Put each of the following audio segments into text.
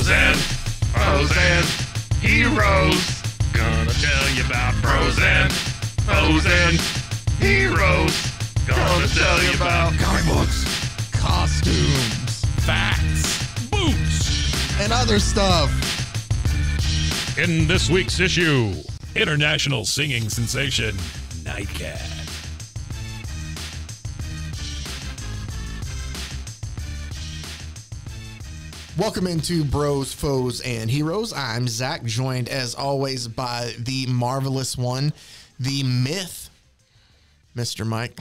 Bros and heroes. Gonna tell you about bros and heroes. Gonna tell you about comic books, costumes, Facts, boots. and other stuff. In this week's issue, international singing sensation, Nightcat. Welcome into Bros, Foes, and Heroes. I'm Zach, joined as always by the marvelous one, the myth, Mr. Mike.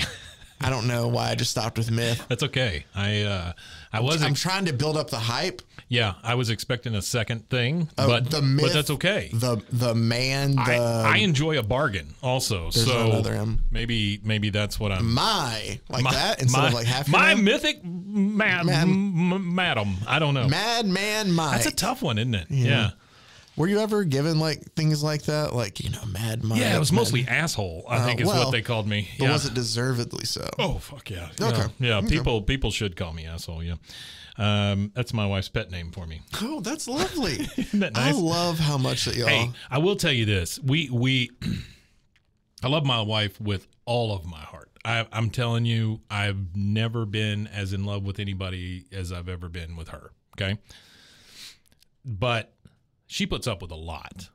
I don't know why I just stopped with myth. That's okay. I'm trying to build up the hype. Yeah, I was expecting a second thing, but the myth, but that's okay. The man. I enjoy a bargain also, There's so another M. maybe that's what I'm. That instead of like half. My your name? mythic madam. I don't know. Madman Mike. That's a tough one, isn't it? Yeah. Were you ever given like things like that, like Mad Mike? Yeah, it was mostly asshole. I think is what they called me. But Yeah. was it deservedly so? Oh fuck yeah. Okay. Yeah. Okay. People should call me asshole. Yeah. That's my wife's pet name for me. Oh, that's lovely. Isn't that nice? I love how much that y'all. Hey, I will tell you this. I love my wife with all of my heart. I'm telling you, I've never been as in love with anybody as I've ever been with her. Okay. But she puts up with a lot,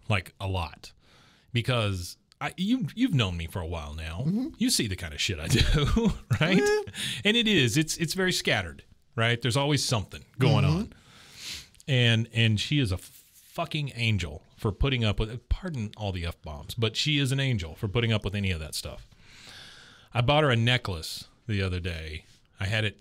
like a lot, because you've known me for a while now. Mm-hmm. You see the kind of shit I do, right? Yeah. And it's very scattered, right? There's always something going on. And she is a fucking angel for putting up with, pardon all the F-bombs, but she is an angel for putting up with any of that stuff. I bought her a necklace the other day. I had it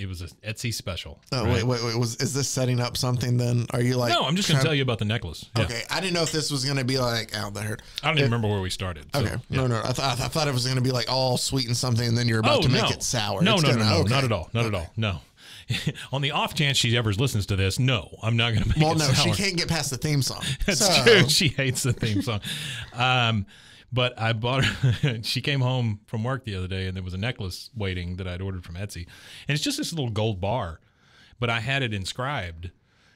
was an Etsy special. Oh, right? wait. Is this setting up something then? Are you like. No, I'm just going to tell you about the necklace. Yeah. Okay. I didn't know if this was going to be like, that hurt. I don't even remember where we started. So, okay. Yeah. No. I thought it was going to be like all sweet and something and then you're about to make it sour. No, okay. Not at all. Not at all. No. On the off chance she ever listens to this, no, I'm not going to make it sour. She can't get past the theme song. That's true. She hates the theme song. But I bought her, she came home from work the other day and there was a necklace waiting that I'd ordered from Etsy. And it's just this little gold bar, but I had it inscribed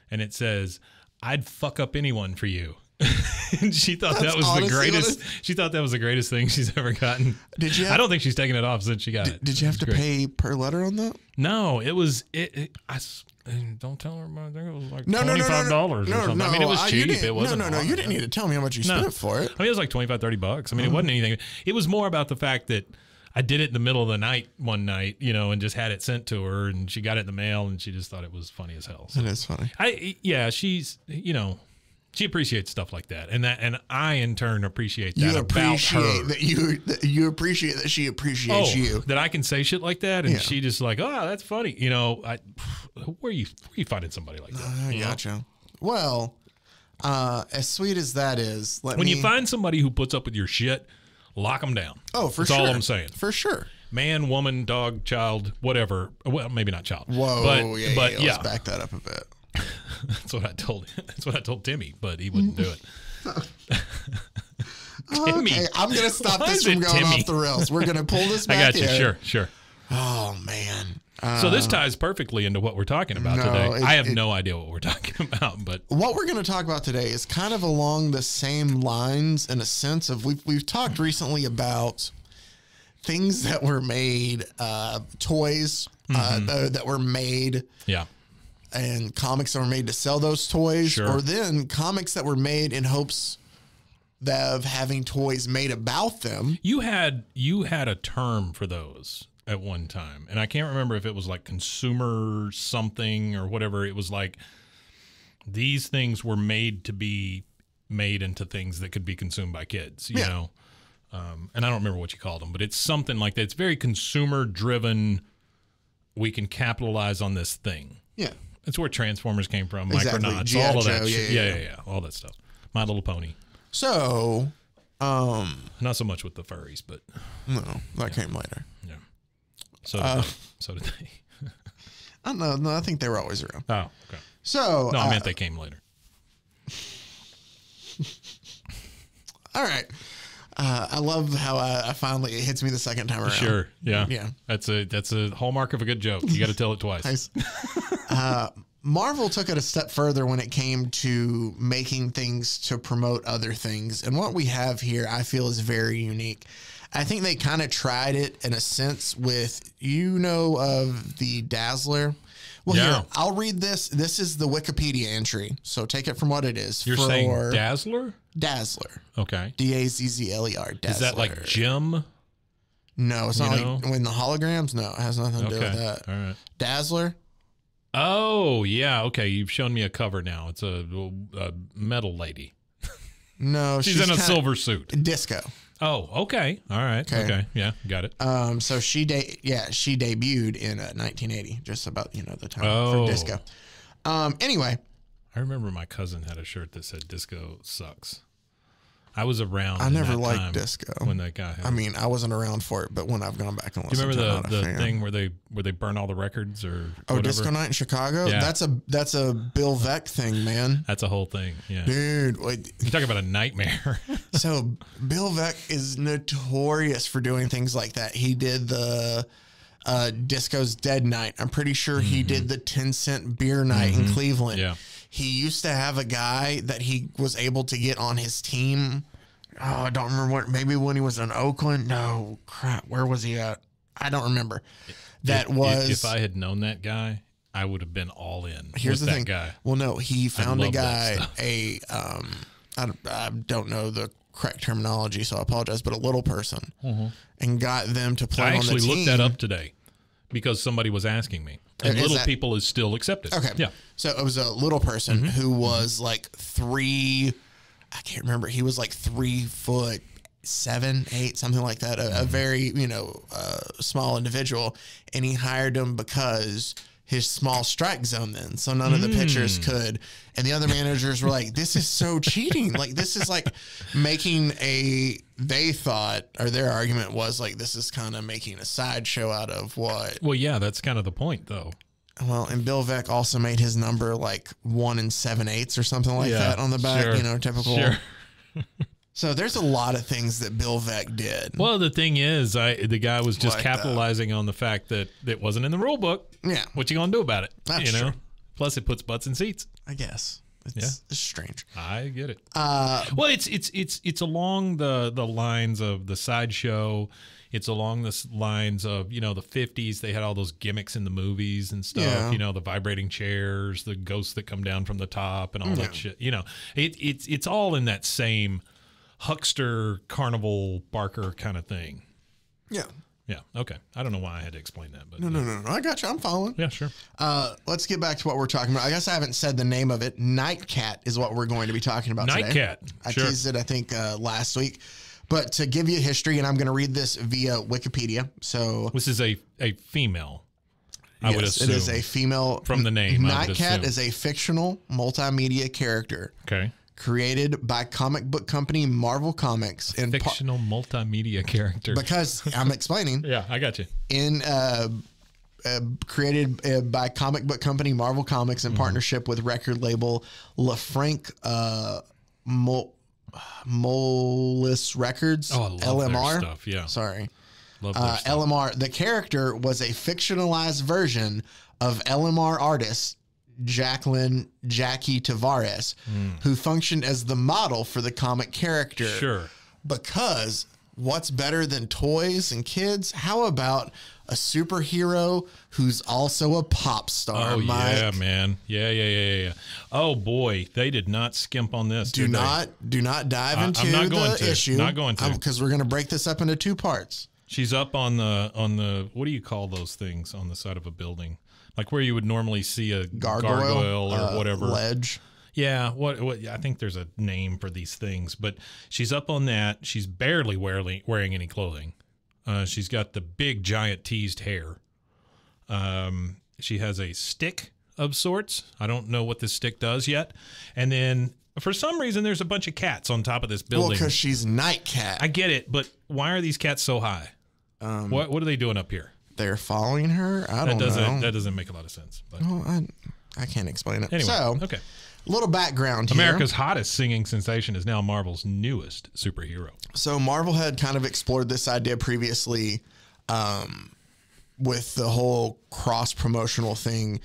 and it says, "I'd fuck up anyone for you." And she thought that was the greatest. She thought that was the greatest thing she's ever gotten. I don't think she's taken it off since she got it. Did you have to pay per letter on that? No, it was, don't tell her about it. It was like $25 or something. I mean, it was cheap. It wasn't. No. You didn't need to tell me how much you spent for it. I mean, it was like $25-$30. I mean, it wasn't anything. It was more about the fact that I did it in the middle of the night one night, and just had it sent to her, and she got it in the mail, and she just thought it was funny as hell. So it is funny. She's, she appreciates stuff like that, and I in turn appreciate that about her. You appreciate that she appreciates you. That I can say shit like that, and she just like, oh, that's funny. Where are you finding somebody like that? I gotcha. Well, as sweet as that is, when you find somebody who puts up with your shit, lock them down. Oh, for that's sure. all I'm saying. For sure. Man, woman, dog, child, whatever. Well, maybe not child. Whoa, but let's back that up a bit. That's what I told. That's what I told Timmy, but he wouldn't do it. Timmy, okay, I'm gonna stop this from going off the rails. We're gonna pull this back. I got you. Sure. Oh man. So this ties perfectly into what we're talking about today. I have no idea what we're talking about, but what we're going to talk about today is kind of along the same lines in a sense of we've talked recently about things that were made, toys that were made. Yeah. And comics that were made to sell those toys, or then comics that were made in hopes of having toys made about them. You had a term for those at one time, and I can't remember if it was like consumer something or whatever. It was like these things were made to be made into things that could be consumed by kids, you know. And I don't remember what you called them, but it's something like that. It's very consumer driven. We can capitalize on this thing. Yeah. That's where Transformers came from, exactly. Micronauts, all of that shit. Yeah, all that stuff. My Little Pony. So, not so much with the furries, but no, that came later. Yeah. So did they. I don't know. No, I think they were always around. Oh, okay. So no, I meant they came later. All right. I love how I finally it hits me the second time around. Sure. Yeah. That's a hallmark of a good joke. You got to tell it twice. Nice. Marvel took it a step further when it came to making things to promote other things. And what we have here, I feel, is very unique. I think they kind of tried it in a sense with, of the Dazzler. Well, Yeah. here, I'll read this. This is the Wikipedia entry, so take it from what it is. You're saying Dazzler? Dazzler. Okay. Dazzler. Dazzler. Is that like Jim? No, it's not like when the holograms. No, it has nothing to do with that. All right. Dazzler. Oh, yeah. Okay. You've shown me a cover now. It's a metal lady. No, She's in a kinda silver suit. disco. Oh, okay. All right. Okay. Yeah. Got it. So she debuted in 1980, just about the time Oh. for disco. Anyway, I remember my cousin had a shirt that said "Disco sucks." I was around. I in never that liked time disco. when that guy had. I mean, I wasn't around for it, but when I've gone back and do you listened, remember to it, I'm not a the fan. thing where they burn all the records or Oh, whatever? Disco Night in Chicago. Yeah. That's a Bill Veeck thing, man. That's a whole thing. Yeah. Dude, wait, You talk about a nightmare. so Bill Veeck is notorious for doing things like that. He did the Disco's Dead Night. I'm pretty sure he did the 10-cent beer night in Cleveland. Yeah. He used to have a guy that he was able to get on his team. Oh, I don't remember maybe when he was in Oakland. No, crap. Where was he at? I don't remember. If I had known that guy, I would have been all in. Here's with the that thing. guy. Well, no, he found a love that guy, stuff. I don't know the correct terminology, so I apologize, but a little person, and got them to play I on the actually team. looked that up today because somebody was asking me. And Is little that- people is still accepted. Okay. Yeah. So it was a little person who was like I can't remember. He was like 3'7", 8", something like that. A very, small individual. And he hired him because his small strike zone then. So none of the pitchers could. And the other managers were like, this is so cheating. Like, this is like making they thought, or their argument was like, this is kind of making a sideshow out of what. Well, yeah, that's kind of the point, though. Well, and Bill Veeck also made his number like 1 7/8 or something like Yeah, that on the back, sure, typical. Sure. So there's a lot of things that Bill Veeck did. Well, the thing is, the guy was just Like capitalizing on the fact that it wasn't in the rule book. Yeah. What you gonna do about it? That's true. Plus, it puts butts in seats. I guess. It's strange. I get it. Well, it's along the lines of the sideshow. It's along the lines of, the 50s. They had all those gimmicks in the movies and stuff, Yeah. the vibrating chairs, the ghosts that come down from the top and all that shit. It's all in that same huckster, carnival, barker kind of thing. Yeah. Yeah. Okay. I don't know why I had to explain that, but No. I got you. I'm following. yeah, sure. Let's get back to what we're talking about. I guess I haven't said the name of it. Nightcat is what we're going to be talking about today. Nightcat. I Sure. teased it, I think, last week. But to give you history, and I'm going to read this via Wikipedia. So This is a female. I would yes, assume it is a female. from the name. I would Nightcat assume. is a fictional multimedia character Okay. created by comic book company Marvel Comics in Fictional multimedia character. because I'm explaining Yeah, I got you. in created by comic book company Marvel Comics Mm-hmm. in partnership with record label LaFranc Moelis Records. Oh, I love LMR their stuff. Yeah, Sorry. love their stuff. LMR. The character was a fictionalized version of LMR artist Jackie Tavares, who functioned as the model for the comic character. Sure. Because what's better than toys and kids? How about a superhero who's also a pop star? Oh Mike? yeah, man. Yeah. Oh boy, they did not skimp on this. Do did they? not dive I'm into not going the to. issue. Not going to. Because we're going to break this up into two parts. She's up on the what do you call those things on the side of a building? Like where you would normally see a gargoyle or whatever. Ledge. Yeah, what I think there's a name for these things, but she's up on that. She's barely wearing any clothing. She's got the big giant teased hair. She has a stick of sorts. I don't know what this stick does yet. And then for some reason there's a bunch of cats on top of this Well, building. because she's Nightcat. I get it, but why are these cats so high? What are they doing up here? They're following her. I don't know. That doesn't make a lot of sense. But Well, I can't explain it. anyway, So, okay. little background here. America's hottest singing sensation is now Marvel's newest superhero. So Marvel had kind of explored this idea previously with the whole cross-promotional thing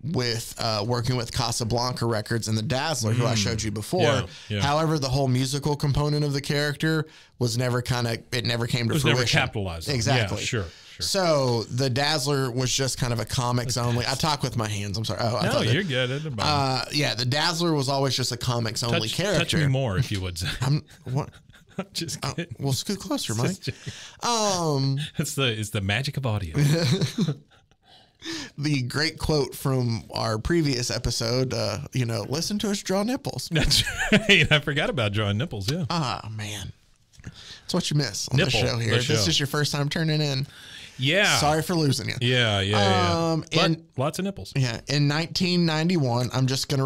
with working with Casablanca Records and the Dazzler, who I showed you before. Yeah, yeah. However, the whole musical component of the character was never came to fruition. Never capitalized on. Exactly. Yeah, sure. So the Dazzler was just kind of a comics only. I talk with my hands. I'm sorry. Oh, I No, thought that- you're good. It doesn't bother me. yeah, the Dazzler was always just a comics only character. Touch me more, if you would say. What? Just kidding. Well, scoot closer, Mike. It's the magic of audio. The great quote from our previous episode, listen to us draw nipples. That's right. I forgot about drawing nipples. Yeah. Ah, man. That's what you miss on Nipple, the show here. the If this show. is your first time turning in, Yeah. sorry for losing you. Yeah. But and- lots of nipples. Yeah, in 1991, I'm just going to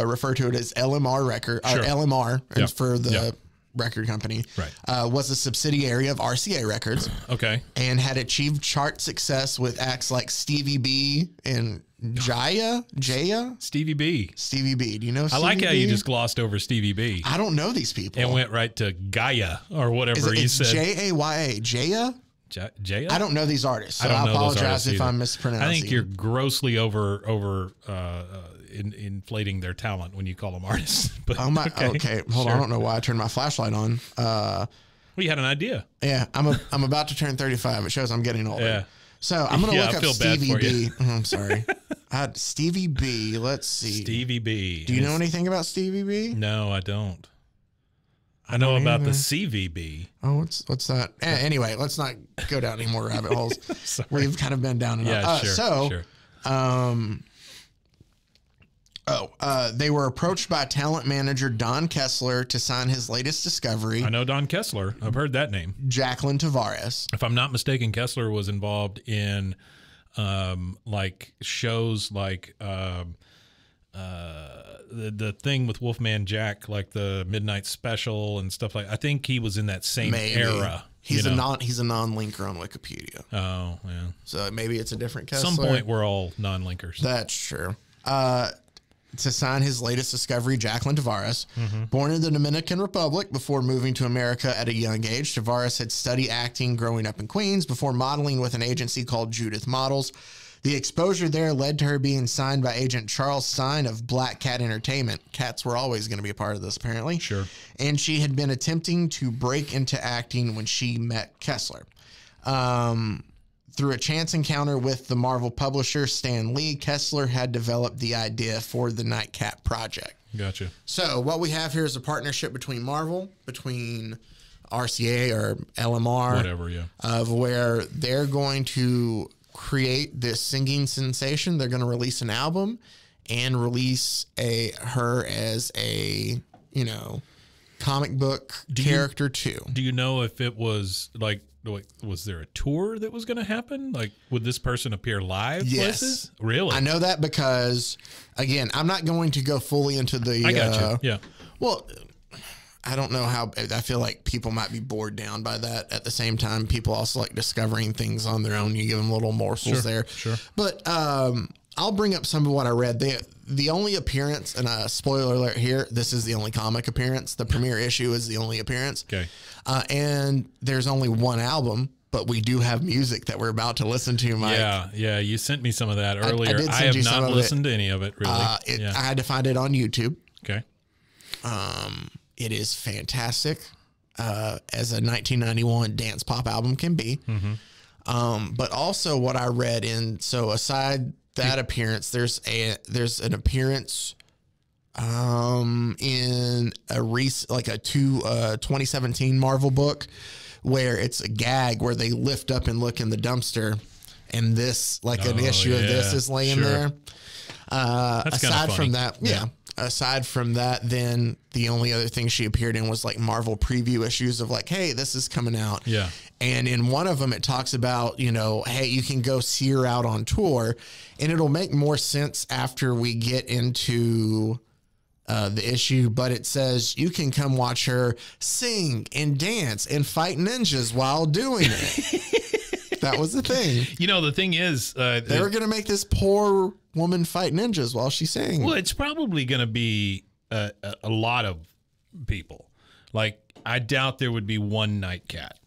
refer to it as LMR record, Sure. or LMR, and Yep. for the Yep. record company. Right. Was a subsidiary of RCA Records Okay. and had achieved chart success with acts like Stevie B and Jaya. Stevie B. Stevie B. Do you know? I Stevie like how B? you just glossed over Stevie B I don't know these people. and went right to Gaia or whatever you it's said. Jaya. Jaya. Jaya? I don't know these artists, so I don't I know those apologize artists if either. I'm mispronouncing. I think you're grossly inflating their talent when you call them artists. But Oh my. Okay, hold on. I sure. don't know why I turned my flashlight on. We had an idea. Yeah, I'm about to turn 35. It shows I'm getting older. Yeah. So I'm gonna Yeah, look I up feel bad Stevie for you. B. Oh, I'm sorry. Stevie B. Let's see. Stevie B. Do you know anything about Stevie B? No, I don't. I know don't about either. the CVB. Oh, what's that? Anyway, let's not go down any more rabbit holes. We've kind of been down enough. Yeah, sure. They were approached by talent manager Don Kessler to sign his latest discovery, I know Don Kessler. I've heard that name. Jacqueline Tavares. If I'm not mistaken, Kessler was involved in like shows like the thing with Wolfman Jack, like the Midnight Special and stuff like. I think he was in that same Maybe. era. He's you a know? non-linker on Wikipedia, Oh, yeah. so maybe it's a different At Kessler. some point, we're all non-linkers. That's true. To sign his latest discovery, Jacqueline Tavares. Mm-hmm. Born in the Dominican Republic before moving to America at a young age, Tavares had studied acting growing up in Queens before modeling with an agency called Judith Models. The exposure there led to her being signed by agent Charles Stein of Black Cat Entertainment. Cats were always going to be a part of this, apparently. Sure. And she had been attempting to break into acting when she met Kessler. Through a chance encounter with the Marvel publisher Stan Lee, Kessler had developed the idea for the Nightcap project. Gotcha. So what we have here is a partnership between Marvel, between RCA or LMR, Whatever, yeah. of where they're going to create this singing sensation. They're going to release an album and release her as a, comic book character too. Do you know if it was like was there a tour that was going to happen? Like, would this person appear live Yes. places? Really? I know that because, again, I'm not going to go fully into the. I got you. Yeah. Well, I don't know how. I feel like people might be bored down by that. At the same time, people also like discovering things on their own. You give them little morsels there. Sure. But I'll bring up some of what I read. The only appearance, and a spoiler alert here, this is the only comic appearance. The premiere issue is the only appearance. Okay. And there's only one album, but we do have music that we're about to listen to, Mike. Yeah. You sent me some of that earlier. did I send you have some not of listened to any of it, really. I had to find it on YouTube. Okay. It is fantastic, as a 1991 dance pop album can be. But also what I read aside that appearance, there's an appearance in a 2017 Marvel book where it's a gag where they lift up and look in the dumpster, and this an issue of this is laying there. That's Aside kinda from funny. that, yeah. Aside from that, then the only other thing she appeared in was like Marvel preview issues of like, hey, this is coming out. Yeah. And in one of them, it talks about, hey, you can go see her out on tour, and it'll make more sense after we get into the issue. But it says you can come watch her sing and dance and fight ninjas while doing it. That was the thing. The thing is, They were going to make this poor woman fight ninjas while she sang. well, it's probably going to be a lot of people. Like, I doubt there would be one night cat.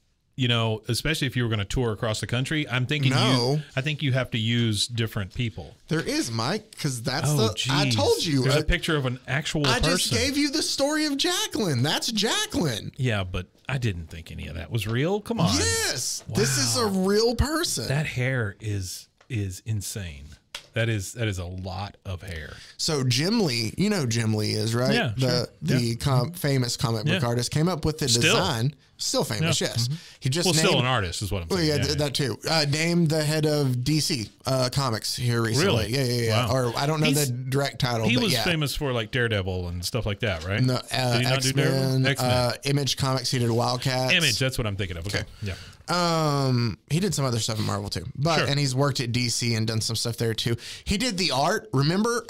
you know, especially if you were going to tour across the country, I'm thinking No. I think you have to use different people. There is, Mike, because that's Oh, I geez. told you. There's a picture of an actual I person. just gave you the story of Jacqueline. That's Jacqueline. Yeah, but I didn't think any of that was real. Come on. Yes, this is a real person. That hair is insane. That is a lot of hair. So Jim Lee, you know who Jim Lee is, right? Yeah, sure. The famous comic book Yeah. artist came up with the Still. design. Still famous, Yeah. yes. He just Well, named, still an artist is what I'm Well, saying. yeah, that too. Named the head of DC Comics here recently. Really? Yeah. Wow. Or I don't know He's- the direct title. He but was yeah. famous for like Daredevil and stuff like that, right? No, Did he not do Daredevil? X-Men, X-Men. Image Comics. He did Wildcats. Image, that's what I'm thinking of. Okay. Yeah. He did some other stuff at Marvel too, but Sure. and he's worked at DC and done some stuff there too. He did the art. Remember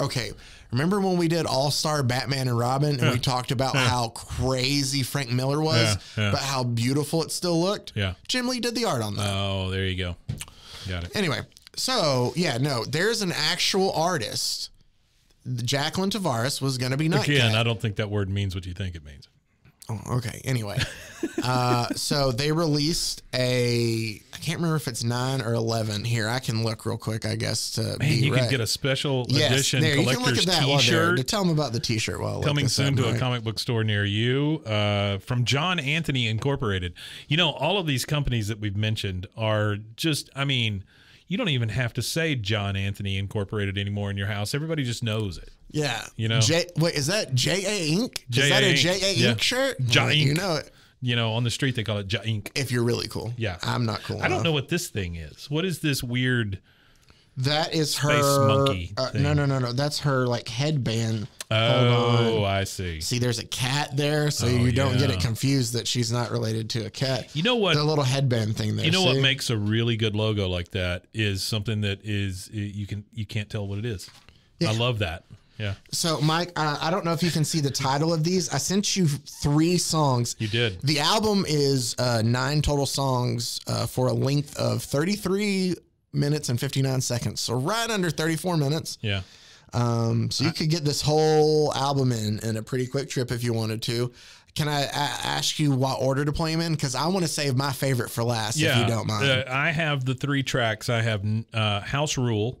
when we did All Star Batman and Robin, and we talked about how crazy Frank Miller was, Yeah. but how beautiful it still looked. Yeah. Jim Lee did the art on that. Oh, there you go. Got it. Anyway, so yeah, no, there's an actual artist. Jacqueline Tavares was going to be Nightcat. Again, I don't think that word means what you think it means. Oh, okay. Anyway, so they released I can't remember if it's 9 or 11 here. I can look real quick, I guess, to Man, be you right. can get a special Yes, edition there, you can look collector's at that one there. T-shirt Tell them about the T-shirt while I look coming this soon up, to a Mike. comic book store near you from John Anthony Incorporated. You know, all of these companies that we've mentioned are just, I mean, you don't even have to say John Anthony Incorporated anymore in your house. Everybody just knows it. Yeah, You know? Wait, is that JA Inc? Is JA that a Inc, JA yeah. Inc shirt? Ja Well, You Inc. know it. You know, on the street they call it Ja Ink. If you're really cool. Yeah. I'm not cool I don't enough. know what this thing is. What is this weird? That is Space her monkey thing. No. That's her like headband. Hold Oh, on. I see. See, there's a cat there, so Oh, you don't get yeah. it confused that she's not related to a cat. You know what? The little headband thing there. You know see? what makes a really good logo like that is something that is you can't tell what it is. I love that. Yeah, So, Mike, I don't know if you can see the title of these. I sent you 3 songs. you did. The album is 9 total songs for a length of 33 minutes and 59 seconds. So right under 34 minutes. Yeah. So you could get this whole album in a pretty quick trip if you wanted to. Can I ask you what order to play them in? Because I want to save my favorite for last, if you don't mind. I have the 3 tracks. I have House Rule.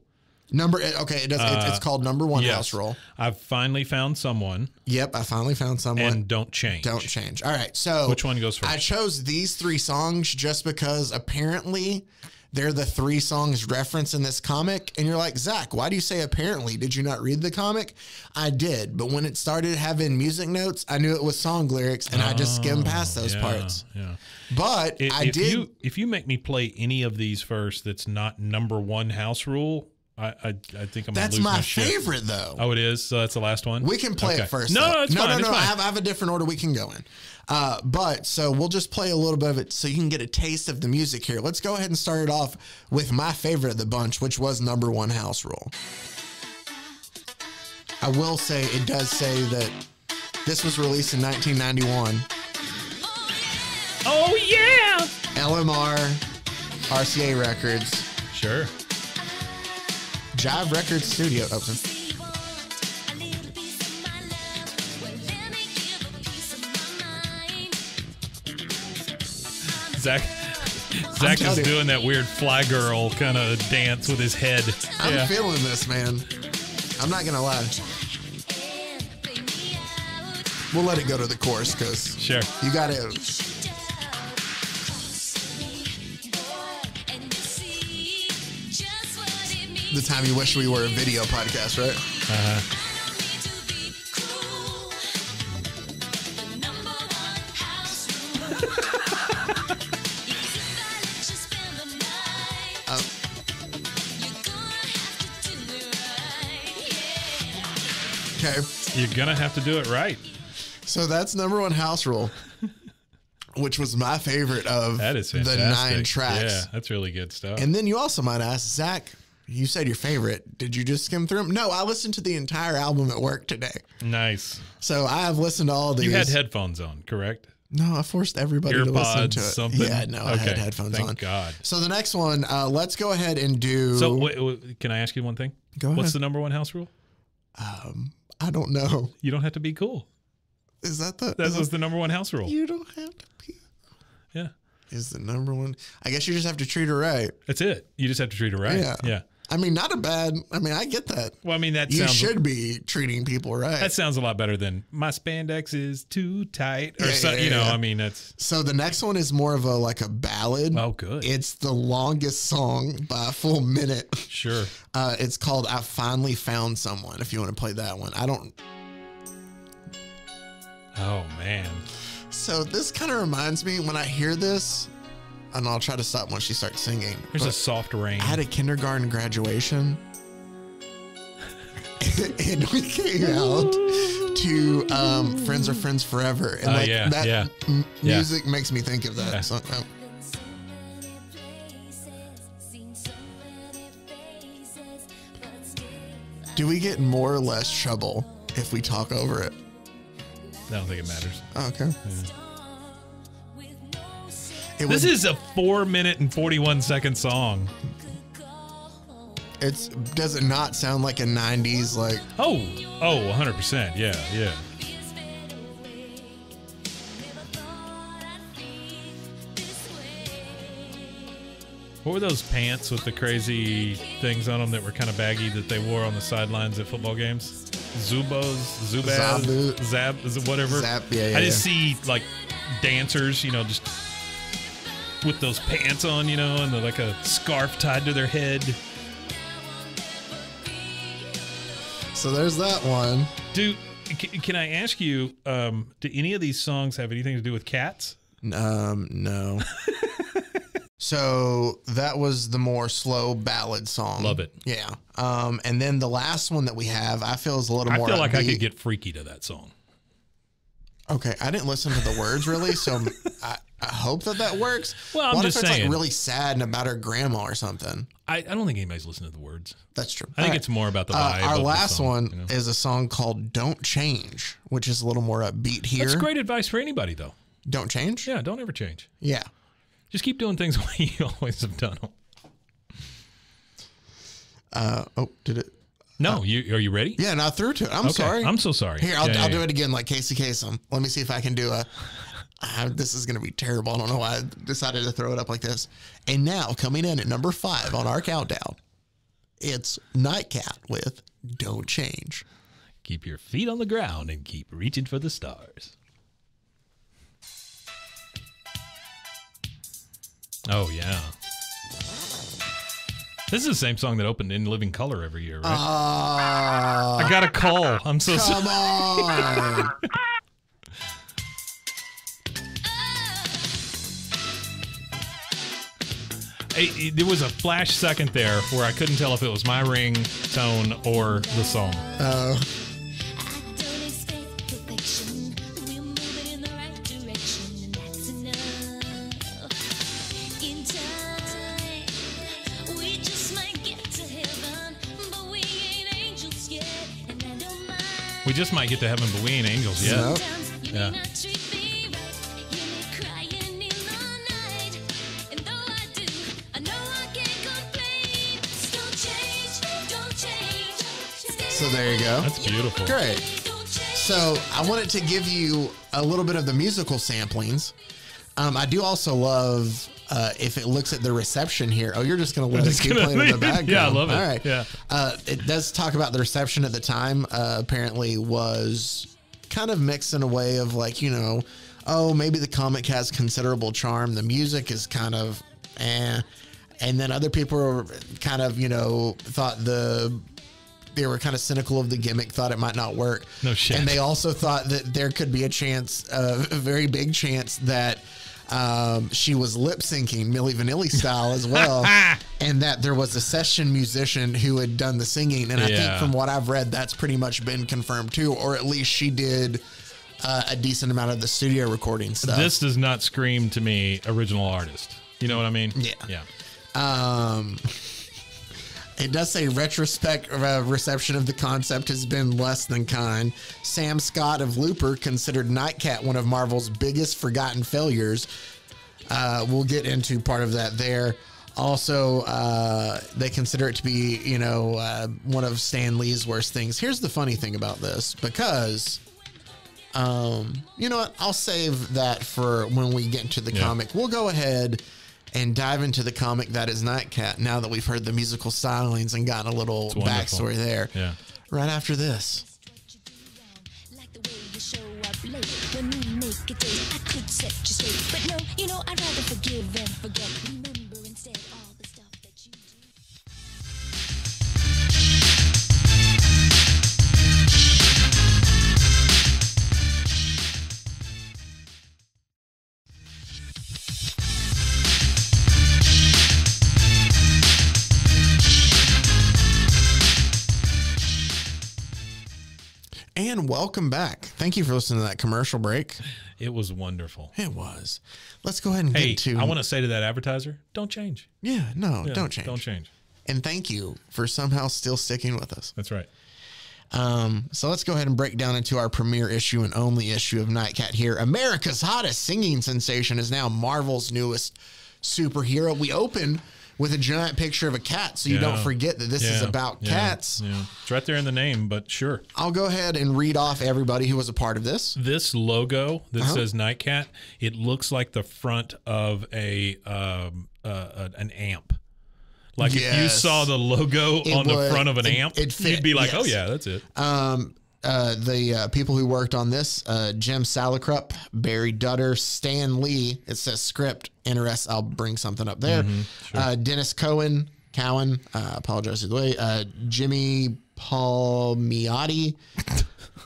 It's called Number One Yes. House Roll. I've finally found someone. Yep, I finally found someone. And Don't Change. Don't change. All right, so Which one goes first? I chose these 3 songs just because apparently they're the 3 songs referenced in this comic. And you're like, Zach, why do you say apparently? Did you not read the comic? I did, but when it started having music notes, I knew it was song lyrics, and I just skimmed past those parts. Yeah. But If you make me play any of these first, that's not Number One House Rule. I think I'm. That's gonna lose my shit. favorite, though. Oh, it is. So that's the last one. We can play Okay. it first. No, though. no, it's fine. It's I fine. have a different order we can go in. But so we'll just play a little bit of it so you can get a taste of the music here. Let's go ahead and start it off with my favorite of the bunch, which was Number One House Rule. I will say it does say that this was released in 1991. Oh yeah. LMR, RCA Records, Sure. Jive Records Studio. Oh, sorry. Zach telling is you. doing that weird fly girl kind of dance with his head. I'm feeling this, man. I'm not going to lie. We'll let it go to the chorus because Sure. you got to. The time you wish we were a video podcast, right? Okay. You're gonna have to do it right. So that's Number One House Rule, which was my favorite of That is the fantastic. 9 tracks. Yeah, that's really good stuff. And then you also might ask, Zach, you said your favorite. Did you just skim through them? No, I listened to the entire album at work today. Nice. So I have listened to all these. You had headphones on, correct? No, I forced everybody to listen Earpods, to it. something? Yeah, no, I had Okay, headphones thank on. God. So the next one, let's go ahead and do. So can I ask you one thing? Go What's ahead. the Number One house rule? I don't know. You don't have to be cool. Is that the? That was the Number One house rule. You don't have to be. Yeah. is the number one. I guess you just have to treat her right. That's it. You just have to treat her right. Yeah. I mean, not a bad. I mean, I get that. Well, I mean, that You sounds should be treating people right. that sounds a lot better than my spandex is too tight or Yeah, something. yeah, You know, yeah. I mean, that's So the next one is more of a ballad. oh good. It's the longest song by a full minute. Sure. It's called "I Finally Found Someone." If you want to play that one, I don't. Oh man. So this kind of reminds me when I hear this, and I'll try to stop when she starts singing. There's but a soft rain. I had a kindergarten graduation, and we came out to "Friends Are Friends Forever," and music makes me think of that. Yeah. So, do we get more or less trouble if we talk over it? I don't think it matters. Oh, okay. It This would- is a 4 minute and 41 second song. It's does it not sound like a 90s like Oh, 100%. Yeah, yeah. What were those pants with the crazy things on them that were kind of baggy that they wore on the sidelines at football games? Zubaz, Zabu. Zab, whatever. Zap, yeah, I just see like dancers, you know, just with those pants on, you know, and like a scarf tied to their head. So there's that one. Can I ask you, do any of these songs have anything to do with cats? No. So that was the more slow ballad song. Love it. Yeah. And then the last one that we have, I feel is a little more. I feel like I upbeat. could get freaky to that song. Okay, I didn't listen to the words really, so I hope that works. Well, I'm what just if it's saying. like really sad and about her grandma or something? I don't think anybody's listening to the words. That's true. I think All it's more about the vibe. Our of the last song, one you know? is a song called "Don't Change," which is a little more upbeat here. That's great advice for anybody, though. Don't change. Yeah, don't ever change. Yeah. Just keep doing things the way you always have done them. Did it? No, are you ready? Yeah, not through to it. I'm Okay, sorry. I'm so sorry. Here, I'll Yeah, do yeah. it again like Casey Kasem. Let me see if I can do a. This is going to be terrible. I don't know why I decided to throw it up like this. And now, coming in at number 5 on our countdown, it's Nightcat with "Don't Change." Keep your feet on the ground and keep reaching for the stars. Oh, yeah. This is the same song that opened In Living Color every year, right? I got a call. I'm so sorry. Come on. There was a flash second there where I couldn't tell if it was my ringtone or the song. We just might get to heaven, but we ain't angels yet. Nope. Yeah. So there you go. That's beautiful. Great. So I wanted to give you a little bit of the musical samplings. I do also love if it looks at the reception here. Oh, you're just going to let us keep playing in the background. Yeah, I love it. All right. Yeah. It does talk about the reception at the time. Apparently was kind of mixed in a way of like, you know, oh, maybe the comic has considerable charm. The music is kind of eh. And then other people were kind of, you know, thought they were kind of cynical of the gimmick, thought it might not work. No shit. And they also thought that there could be a chance, a very big chance that she was lip syncing Milli Vanilli style as well. And that there was a session musician who had done the singing. And I think Yeah. from what I've read, that's pretty much been confirmed too, or at least she did a decent amount of the studio recording stuff. This does not scream to me original artist. You know what I mean? Yeah. Yeah. It does say reception of the concept has been less than kind. Sam Scott of Looper considered Nightcat one of Marvel's biggest forgotten failures. We'll get into part of that there. Also, they consider it to be, you know, one of Stan Lee's worst things. Here's the funny thing about this, because You know what? I'll save that for when we get into the comic. We'll go ahead and dive into the comic that is Nightcat now that we've heard the musical stylings and got a little backstory there. Yeah. Right after this. Like the way you show up late when we make a date, I could set you straight. But no, you know, I'd rather forgive and forget. Remember instead all the stuff that you do. And welcome back. Thank you for listening to that commercial break. It was wonderful. It was. Let's go ahead and Hey, get to... I want to say to that advertiser, don't change. Yeah, no, Yeah, don't change. Don't change. And thank you for somehow still sticking with us. That's right. So let's go ahead and break down into our premiere issue and only issue of Nightcat here. America's hottest singing sensation is now Marvel's newest superhero. We open with a giant picture of a cat, so you don't forget that this is about cats. Yeah. It's right there in the name, but sure. I'll go ahead and read off everybody who was a part of this. This logo that says Nightcat, it looks like the front of an amp. Like if you saw the logo on the front of an amp, you'd be like, oh yeah, that's it. The people who worked on this, Jim Salicrup, Barry Dutter, Stan Lee, it says script, interest, I'll bring something up there. Dennis Cowan, apologize for the way, Jimmy Palmiotti,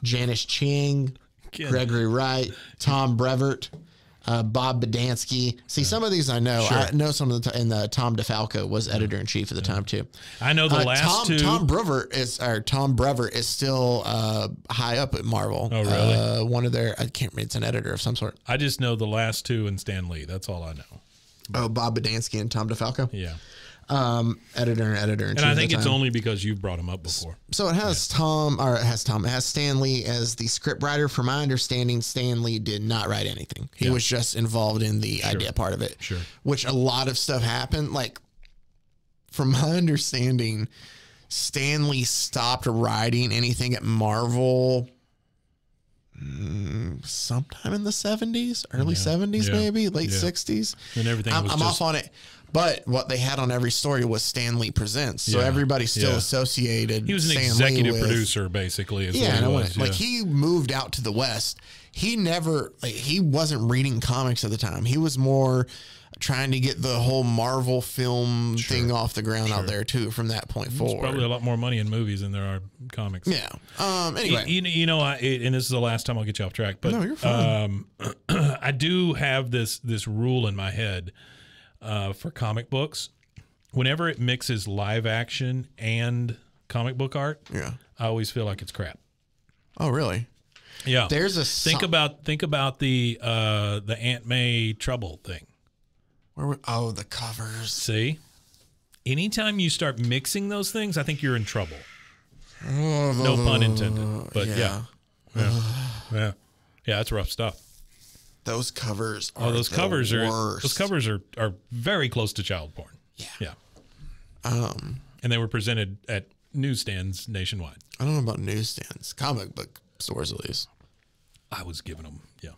Janice Ching, Gregory Wright, Tom Brevert, Bob Badansky. See, some of these I know. Sure. I know some of the, and Tom DeFalco was editor-in-chief at the time too. I know the last two. Tom Brevert is still high up at Marvel. Oh, really? One of their, I can't remember, it's an editor of some sort. I just know the last two and Stan Lee. That's all I know. Oh, Bob Badansky and Tom DeFalco. Yeah. Editor-in-chief. And I think it's only because you've brought him up before. So it has it has Stan Lee as the script writer. From my understanding, Stan Lee did not write anything. He was just involved in the idea part of it. Sure. Which a lot of stuff happened. Like, from my understanding, Stan Lee stopped writing anything at Marvel sometime in the 70s, early 70s, maybe late 60s. And everything was I'm off on it. But what they had on every story was Stan Lee Presents. So everybody still associated. He was an Stan executive Lee with, producer, basically. Is yeah, what he was. like he moved out to the West. He never, he wasn't reading comics at the time. He was more trying to get the whole Marvel film thing off the ground out there too. From that point forward, There's probably a lot more money in movies than there are comics. Yeah. Anyway, you know, and this is the last time I'll get you off track, but no, you're fine. I do have this rule in my head for comic books. Whenever it mixes live action and comic book art, I always feel like it's crap. Oh, really? Yeah. There's a think about the Aunt May Trouble thing. The covers. See, anytime you start mixing those things, I think you're in trouble. No pun intended. But yeah, that's rough stuff. Those covers are those the covers worst. Those covers are very close to child porn. Yeah. And they were presented at newsstands nationwide. I don't know about newsstands, comic book stores at least. I was giving them, yeah.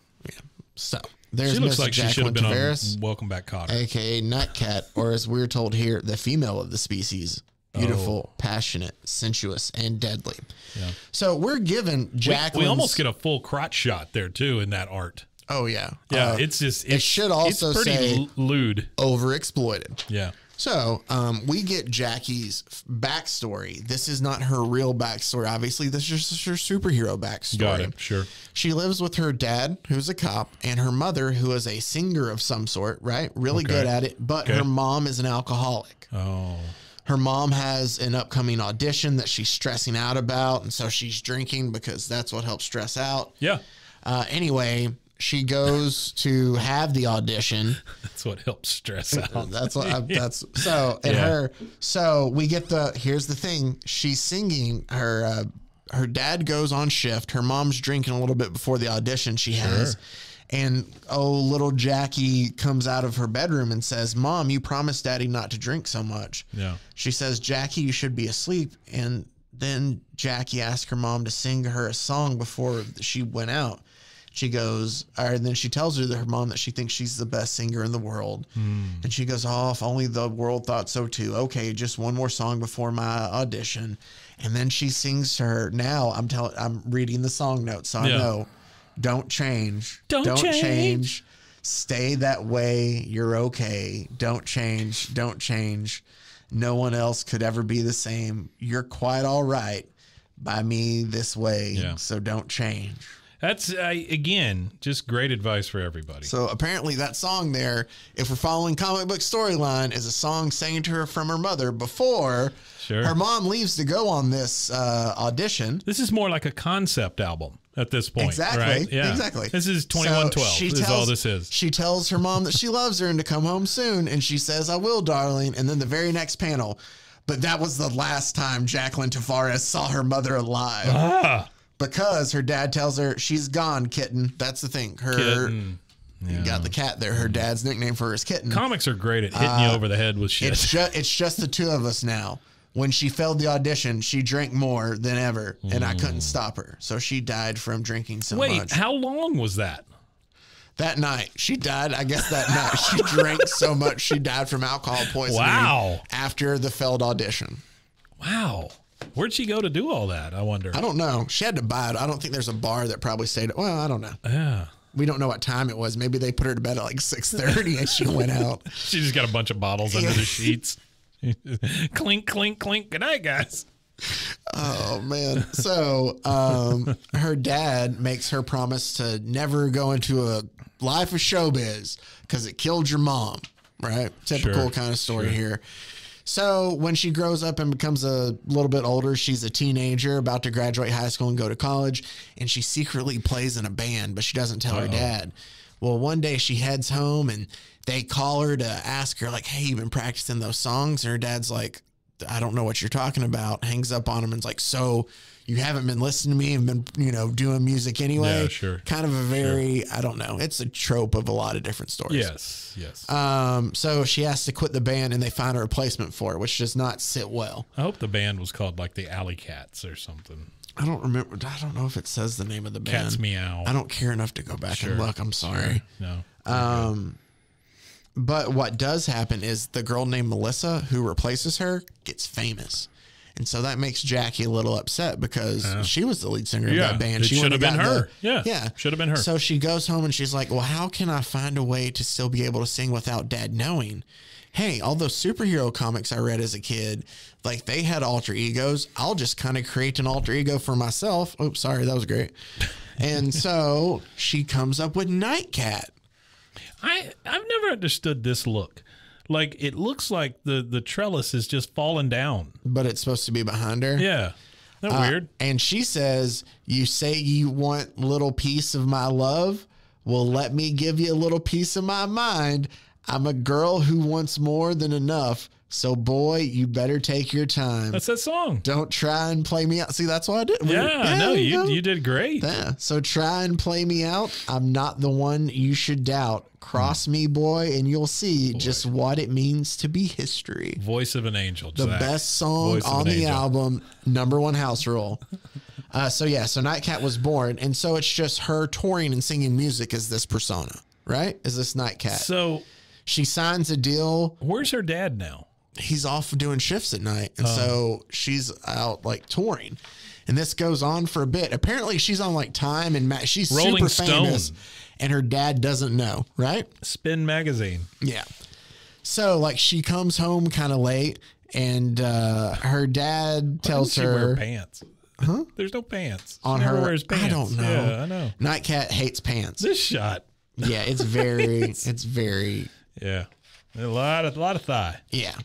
So there's She looks Miss like she Jacqueline should have been Tavares, on Welcome Back, Kotter. aka Nightcat, or as we're told here, the female of the species. Beautiful, passionate, sensuous, and deadly. Yeah. So we're given Jacqueline. We almost get a full crotch shot there too in that art. Oh yeah, yeah. It's just it should also it's pretty say lewd, overexploited. Yeah. So we get Jackie's backstory. This is not her real backstory. Obviously, this is just her superhero backstory. Got it. Sure. She lives with her dad, who's a cop, and her mother, who is a singer of some sort, right? Really good at it. But her mom is an alcoholic. Oh. Her mom has an upcoming audition that she's stressing out about, and so she's drinking because that's what helps stress out. Yeah. Anyway, she goes to have the audition. That's what helps stress out. So we get here's the thing. She's singing her dad goes on shift. Her mom's drinking a little bit before the audition she has. And little Jackie comes out of her bedroom and says, "Mom, you promised Daddy not to drink so much." Yeah. She says, "Jackie, you should be asleep." And then Jackie asked her mom to sing her a song before she went out. she goes, and then she tells her mom that she thinks she's the best singer in the world. And she goes, oh, if only the world thought so too. Okay, just one more song before my audition. And then she sings to her. Now I'm reading the song notes, so I know. Don't change. Don't change. Stay that way. You're okay. Don't change. Don't change. No one else could ever be the same. You're quite all right by me this way. Yeah. So don't change. That's, again, just great advice for everybody. So apparently that song there, if we're following comic book storyline, is a song sang to her from her mother before her mom leaves to go on this audition. This is more like a concept album at this point. Exactly. Right? Yeah. Exactly. This is 2112. So This is all this is. She tells her mom that she loves her and to come home soon. And she says, I will, darling. And then the very next panel. But that was the last time Jacqueline Tavares saw her mother alive. Because her dad tells her, she's gone, kitten. That's the thing. Kitten. You got the cat there. Her dad's nickname for her is Kitten. Comics are great at hitting you over the head with shit. It's just the two of us now. When she failed the audition, she drank more than ever, and I couldn't stop her. So she died from drinking so much. Wait, how long was that? That night. She died, I guess that night. She drank so much, she died from alcohol poisoning. Wow. After the failed audition. Wow. Where'd she go to do all that, I wonder? I don't know. She had to buy it. I don't think there's a bar that probably stayed. Well, I don't know. Yeah. We don't know what time it was. Maybe they put her to bed at like 6:30 and she went out. She just got a bunch of bottles under the sheets. Clink, clink, clink. Good night, guys. Oh, man. So her dad makes her promise to never go into a life of showbiz because it killed your mom, right? Typical kind of story here. So when she grows up and becomes a little bit older, she's a teenager about to graduate high school and go to college, and she secretly plays in a band, but she doesn't tell her dad. Well, one day she heads home and they call her to ask her, like, hey, you've been practicing those songs? And her dad's like, I don't know what you're talking about. Hangs up on him and's like, so you haven't been listening to me and been, doing music anyway? Yeah, sure. Kind of a very, I don't know. It's a trope of a lot of different stories. Yes, yes. So she has to quit the band and they find a replacement for her, which does not sit well. I hope the band was called like the Alley Cats or something. I don't remember. I don't know if it says the name of the band. Cats Meow. I don't care enough to go back and look. I'm sorry. Sure. No. But what does happen is the girl named Melissa who replaces her gets famous. And so that makes Jackie a little upset because she was the lead singer of that band. It should have been her. Yeah. Should have been her. So she goes home and she's like, well, how can I find a way to still be able to sing without dad knowing? Hey, all those superhero comics I read as a kid, like they had alter egos. I'll just kind of create an alter ego for myself. Oops, sorry. That was great. And so she comes up with Nightcat. I've never understood this look. Like, it looks like the trellis is just falling down. But it's supposed to be behind her? Yeah. Isn't that weird? And she says, you say you want a little piece of my love? Well, let me give you a little piece of my mind. I'm a girl who wants more than enough. So, boy, you better take your time. That's that song. Don't try and play me out. See, that's what I did. No, you did great. Yeah. So try and play me out. I'm not the one you should doubt. Cross me, boy, and you'll see just what it means to be history. Voice of an angel. The Zach. best song on the album, #1 house rule. So Nightcat was born. And so it's just her touring and singing music as this persona, right? As this Nightcat. So she signs a deal. Where's her dad now? He's off doing shifts at night. And so she's out like touring. And this goes on for a bit. Apparently she's on like Time and she's Rolling super famous. Stone. And her dad doesn't know, right? Spin Magazine. Yeah. So like she comes home kind of late and her dad tells her. Wear pants. Huh? There's no pants. On she never her. wears pants. I don't know. Yeah, I know. Nightcat hates pants. This shot. Yeah, it's very, it's very. Yeah. A lot of thigh. Yeah.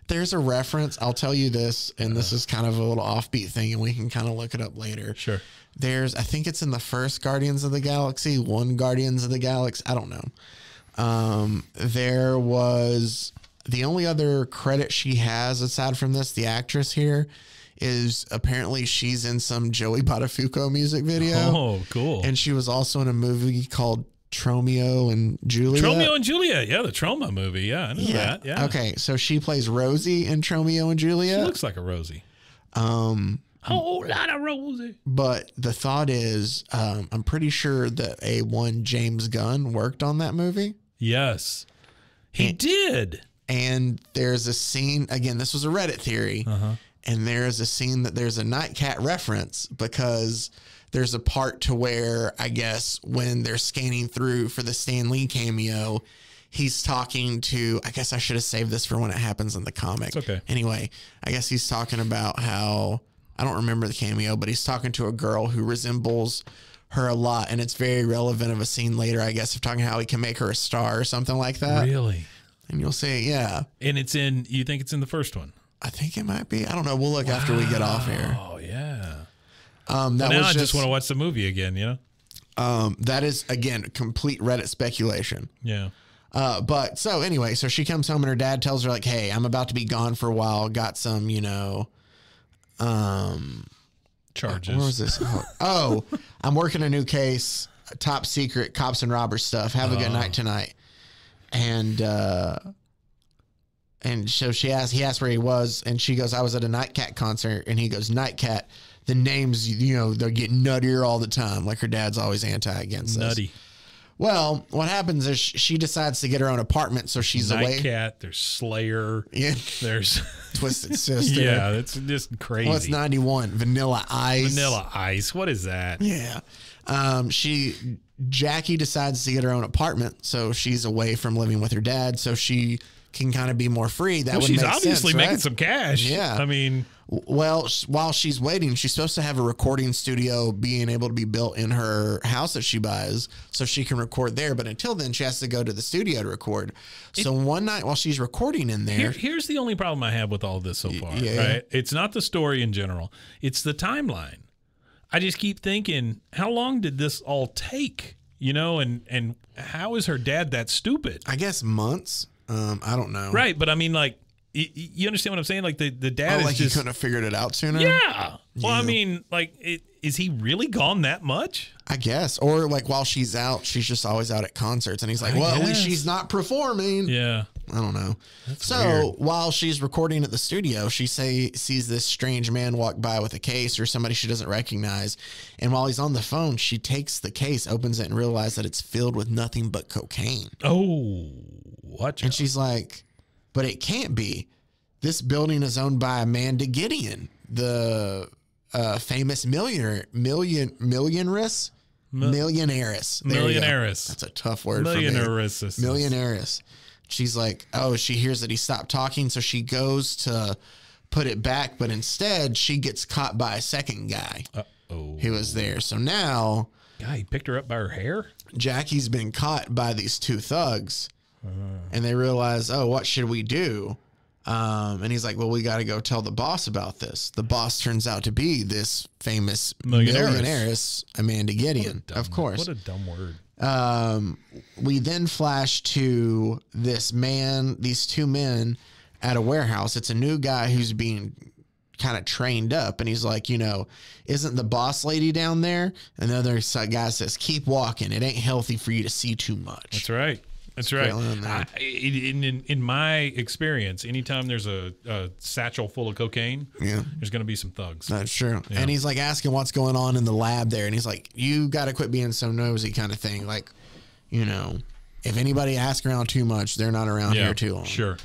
There's a reference. I'll tell you this, and this is kind of a little offbeat thing, and we can kind of look it up later. Sure. I think it's in the first Guardians of the Galaxy, one Guardians of the Galaxy. I don't know. There was the only other credit she has aside from this, the actress here, is apparently she's in some Joey Buttafuoco music video. Oh, cool. And she was also in a movie called Tromeo and Juliet. Tromeo and Juliet. Yeah, the Troma movie. Yeah, I know that. Yeah. Okay, so she plays Rosie in Tromeo and Juliet. She looks like a Rosie. Whole lot of Rosie. But the thought is, I'm pretty sure that one James Gunn worked on that movie. Yes, he did. And there's a scene, again, this was a Reddit theory, and there's a scene that there's a Nightcat reference because there's a part to where, I guess, when they're scanning through for the Stan Lee cameo, he's talking to, I guess I should have saved this for when it happens in the comic. It's okay. Anyway, I guess he's talking about how, I don't remember the cameo, but he's talking to a girl who resembles her a lot, and it's very relevant of a scene later, I guess, of talking how he can make her a star or something like that. Really? And you'll see, yeah. And you think it's in the first one? I think it might be. I don't know. We'll look after we get off here. Oh, yeah. That Now was I just want to watch the movie again, you know? that is, again, complete Reddit speculation. Yeah. But so anyway, so she comes home and her dad tells her like, hey, I'm about to be gone for a while. Got some, Charges. where was this? Oh, I'm working a new case, top secret cops and robbers stuff. Have a good night tonight. And so he asked where he was, and she goes, I was at a Nightcat concert, and he goes, Nightcat, the names, they're getting nuttier all the time. Like her dad's always against this. Nutty. Well, what happens is she decides to get her own apartment, so she's away. Nightcat, there's Slayer. Yeah. There's Twisted Sister. yeah, it's just crazy. Well, it's 91. Vanilla Ice. Vanilla Ice. What is that? Yeah. Jackie decides to get her own apartment, so she's away from living with her dad, so she can kind of be more free. That would she's make obviously sense, making right? some cash. Yeah. I mean, well, while she's waiting, she's supposed to have a recording studio being able to be built in her house that she buys so she can record there. But until then, she has to go to the studio to record. So one night while she's recording in there. here's the only problem I have with all this so far. yeah. Right? It's not the story in general. It's the timeline. I just keep thinking, how long did this all take? And how is her dad that stupid? I guess months. I don't know. Right. But I mean, like, you understand what I'm saying? Like the dad is like just, he couldn't have figured it out sooner. yeah. Well, I Yeah. mean, like, is he really gone that much? I guess. Or like while she's out, she's just always out at concerts. And he's like, I well, at least guess. she's not performing. Yeah. I don't know. So weird. while she's recording at the studio, she sees this strange man walk by with a case or somebody she doesn't recognize. And while he's on the phone, she takes the case, opens it, and realizes that it's filled with nothing but cocaine. Oh, watch And out. she's like, but it can't be. This building is owned by Amanda Gideon, the famous millionairess. Millionairess. That's a tough word for me. Millionairess. She's like, oh, she hears that he stopped talking, so she goes to put it back, but instead she gets caught by a second guy Uh-oh. who was there. So now Guy, he picked her up by her hair? Jackie's been caught by these two thugs, and they realize, oh, what should we do? And he's like, well, we got to go tell the boss about this. The boss turns out to be this famous millionairess, Amanda Gideon, of course. What a dumb word. We then flash to these two men at a warehouse. It's a new guy who's being kind of trained up, and he's like, isn't the boss lady down there? And the other guy says, keep walking. It ain't healthy for you to see too much. That's right. That's right. In my experience, anytime there's a satchel full of cocaine, there's going to be some thugs. That's true. Yeah. And he's like asking what's going on in the lab there. And he's like, you got to quit being so nosy kind of thing. Like, if anybody asks around too much, they're not around here too long. Sure.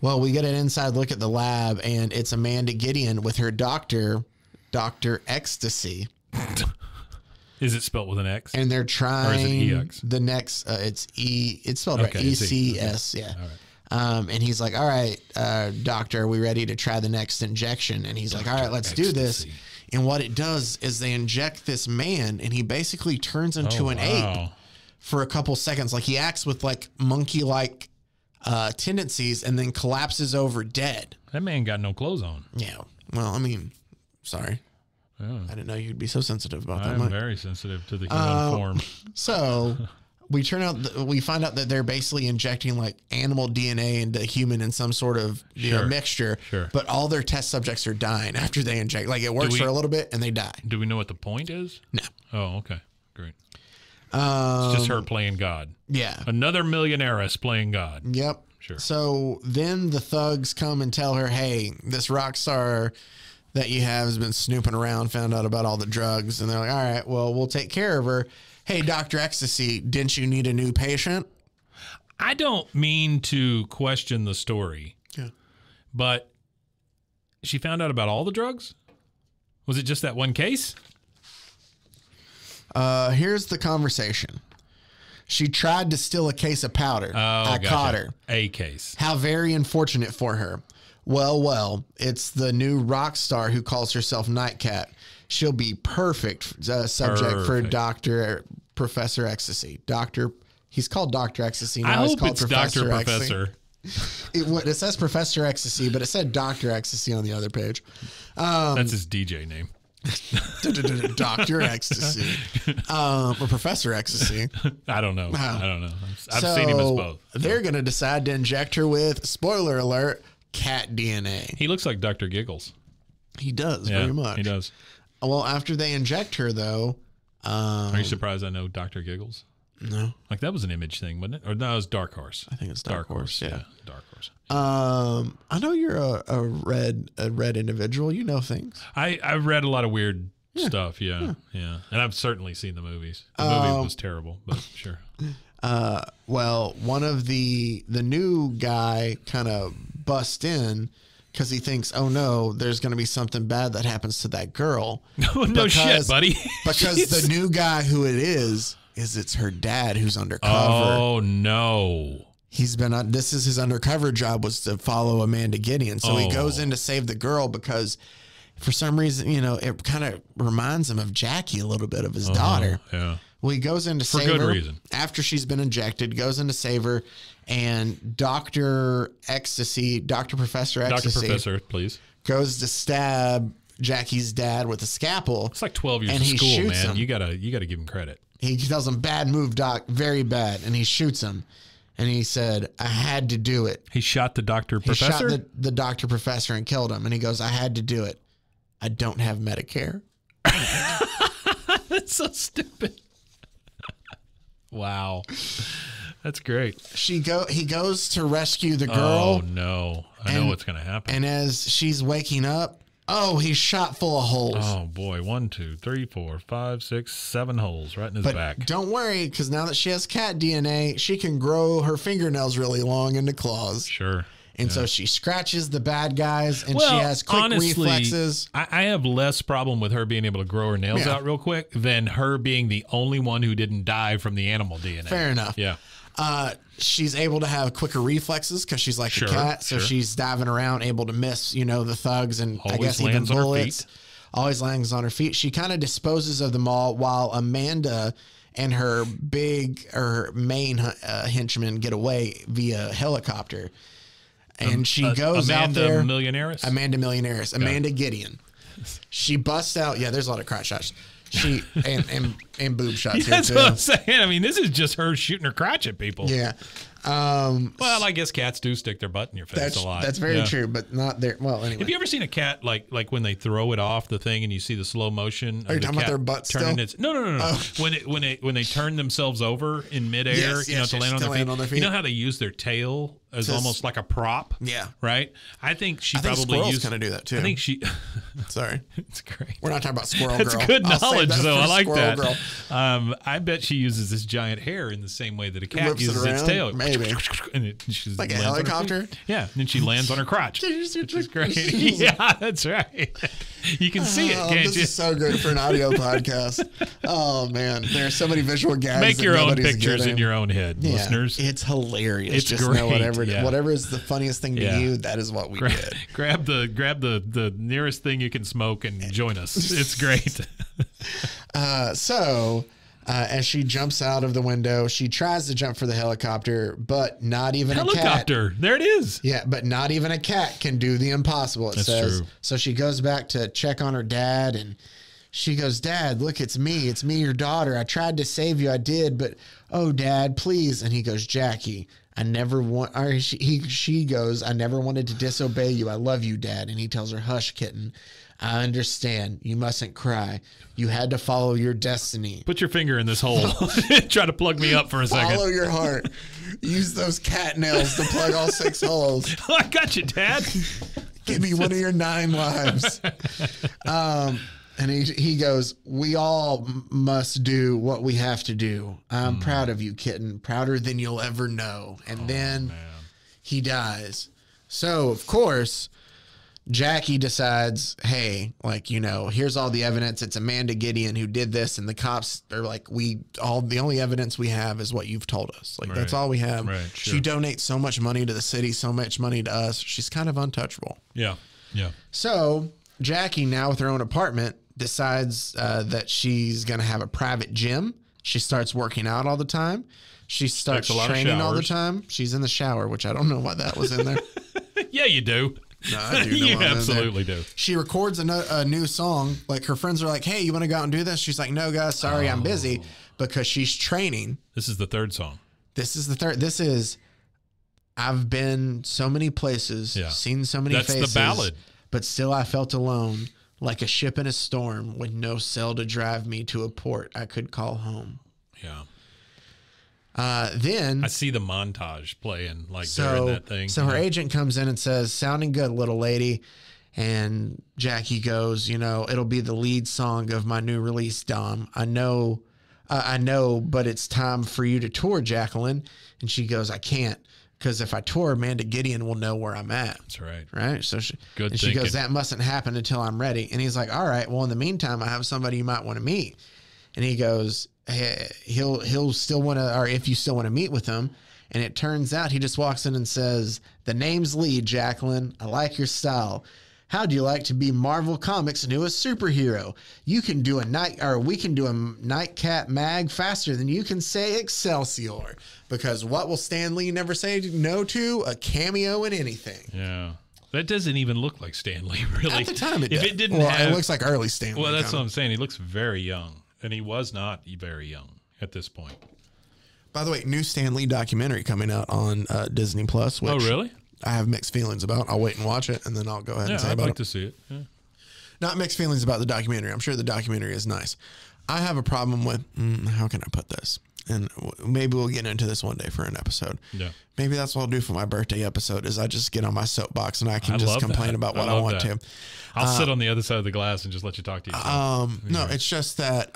Well, we get an inside look at the lab, and it's Amanda Gideon with her doctor, Dr. Ecstasy. Is it spelled with an X? And they're trying EX? the next, it's spelled right, ECS, yeah. All right. And he's like, all right, doctor, are we ready to try the next injection? And he's like, all right, let's do this. And what it does is they inject this man, and he basically turns into an ape for a couple seconds. Like he acts with like monkey-like tendencies and then collapses over dead. That man got no clothes on. Yeah. Well, I mean, sorry. Yeah. I didn't know you'd be so sensitive about that. I'm very sensitive to the human form. So we find out that they're basically injecting like animal DNA into human in some sort of mixture. Sure. But all their test subjects are dying after they inject. Like it works for a little bit and they die. Do we know what the point is? No. Oh, okay. Great. It's just her playing God. Yeah. Another millionairess playing God. Yep. Sure. So then the thugs come and tell her, hey, this rock star that you have has been snooping around, found out about all the drugs, and they're like, all right, well, we'll take care of her. Hey, Dr. Ecstasy, didn't you need a new patient? I don't mean to question the story, but she found out about all the drugs? Was it just that one case? Here's the conversation. She tried to steal a case of powder. I caught her. A case. How very unfortunate for her. Well, it's the new rock star who calls herself Nightcat. She'll be perfect subject for Professor Ecstasy. He's called Dr. Ecstasy. Now I he's hope called it's Dr. Ecstasy. Professor. It says Professor Ecstasy, but it said Dr. Ecstasy on the other page. That's his DJ name. Dr. Ecstasy. Or Professor Ecstasy. I don't know. I've seen him as both. They're going to decide to inject her with, spoiler alert, cat DNA. He looks like Dr. Giggles. He does, very much. He does. Well, after they inject her, though... Are you surprised I know Dr. Giggles? No. Like, that was an Image thing, wasn't it? Or no, it was Dark Horse. I think it's Dark Horse, yeah. Dark Horse. I know you're a red individual. You know things. I've read a lot of weird stuff, yeah. And I've certainly seen the movies. The movie was terrible, but sure. Well, one of the new guy kind of busts in because he thinks, oh no, there's going to be something bad that happens to that girl. No shit, buddy. Because the new guy who it is it's her dad who's undercover. Oh no. He's been this is his undercover job, was to follow Amanda Gideon. So he goes in to save the girl because for some reason, it kind of reminds him of Jackie a little bit, of his daughter. Yeah. Well, he goes in to save her. For good reason. After she's been injected, goes in to save her, and Dr. Professor Ecstasy, please, goes to stab Jackie's dad with a scalpel. It's like 12 years of school, man. Him. You gotta give him credit. He tells him, bad move, Doc, very bad, and he shoots him. And he said, I had to do it. He shot the Dr. Professor? He shot the Dr. Professor and killed him. And he goes, I had to do it. I don't have Medicare. That's so stupid. Wow. That's great. He goes to rescue the girl. Oh, no. I know what's going to happen. And as she's waking up, he's shot full of holes. Oh, boy. 1, 2, 3, 4, 5, 6, 7 holes right in his back. Don't worry, because now that she has cat DNA, she can grow her fingernails really long into claws. Sure. And so she scratches the bad guys, and she has quick reflexes. I have less problem with her being able to grow her nails out real quick than her being the only one who didn't die from the animal DNA. Fair enough. Yeah. She's able to have quicker reflexes because she's like a cat. So she's diving around, able to miss, the thugs and always I guess even bullets. Always lands on her feet. She kind of disposes of them all while Amanda and her main henchman get away via helicopter. And she goes out there. Amanda Millionaires. Amanda Gideon. She busts out. Yeah, there's a lot of crotch shots. She and boob shots here That's too. what I'm saying. I mean, this is just her shooting her crotch at people. Yeah. Well, I guess cats do stick their butt in your face a lot. That's very true, but not there. Well, anyway. Have you ever seen a cat like when they throw it off the thing and you see the slow motion? Are you talking about their butt still? No. Oh. When they turn themselves over in midair, to land on their feet. You know how they use their tail as almost like a prop? Yeah. Right? I think squirrels kind of do that too. I think she. Sorry. It's great. We're not talking about squirrel girl. That's good knowledge, though. I like that. Girl. I bet she uses this giant hair in the same way that a cat uses its tail. Maybe. And she's like a helicopter? Yeah. And then she lands on her crotch. Which is great. Yeah, that's right. You can see it, can't you? This is so good for an audio podcast. Oh, man. There are so many visual gags. Make your own pictures in your own head, listeners. It's hilarious. It's just great. Know whatever is the funniest thing to you, that is what we did. Grab the nearest thing you can smoke and join us. It's great. As she jumps out of the window, she tries to jump for the helicopter, but not even a cat. Helicopter. There it is. Yeah, but not even a cat can do the impossible, it says. True. So she goes back to check on her dad, and she goes, Dad, look, it's me. It's me, your daughter. I tried to save you. I did, but, oh, Dad, please. And he goes, Jackie, she goes, I never wanted to disobey you. I love you, Dad. And he tells her, hush, kitten. I understand. You mustn't cry. You had to follow your destiny. Put your finger in this hole. Try to plug me up for a second. Follow your heart. Use those cat nails to plug all 6 holes. I got you, Dad. Give me one of your 9 lives. And he goes, we all must do what we have to do. I'm proud of you, kitten. Prouder than you'll ever know. And then he dies. So, of course, Jackie decides, hey, like, you know, here's all the evidence. It's Amanda Gideon who did this. And the cops are like, the only evidence we have is what you've told us. Like, that's all we have. Right, sure. She donates so much money to the city, so much money to us. She's kind of untouchable. Yeah. Yeah. So Jackie, now with her own apartment, decides that she's going to have a private gym. She starts working out all the time. She starts training all the time. She's in the shower, which I don't know why that was in there. Yeah, you do. No, I do know You why I'm in absolutely there. do. She records a new song. Like, her friends are like, hey, you want to go out and do this? She's like, no, guys, sorry, I'm busy, because she's training. This is the third song. This is the third. This is, I've been so many places, seen so many faces. That's the ballad. But still I felt alone, like a ship in a storm with no sail to drive me to a port I could call home. Yeah. Then I see the montage playing like during that thing. So her agent comes in and says, sounding good, little lady. And Jackie goes, you know, it'll be the lead song of my new release, Dom. I know, but it's time for you to tour, Jacqueline. And she goes, I can't, because if I tour, Amanda Gideon will know where I'm at. That's right. Right. So she Thinking. goes, that mustn't happen until I'm ready. And he's like, all right, well, in the meantime, I have somebody you might want to meet. And he goes, hey, he'll still want to, or if you still want to meet with him. And it turns out he just walks in and says, the name's Lee, Jacqueline. I like your style. How'd you like to be Marvel Comics' newest superhero? You can do we can do a nightcap mag faster than you can say Excelsior. Because what will Stan Lee never say no to? A cameo in anything. Yeah. That doesn't even look like Stan Lee, really. At the time, it if did. It didn't it looks like early Stan Lee. Well, that's what I'm saying. He looks very young, and he was not very young at this point. By the way, new Stan Lee documentary coming out on Disney Plus. Which Oh, really? I have mixed feelings about. I'll wait and watch it, and then I'll go ahead and say I'd about like it. to see it. Yeah. Not mixed feelings about the documentary. I'm sure the documentary is nice. I have a problem with, how can I put this? And maybe we'll get into this one day for an episode. Yeah. Maybe that's what I'll do for my birthday episode is I just get on my soapbox and I can just complain about what I want to. I'll sit on the other side of the glass and just let you talk to yourself. No, it's just that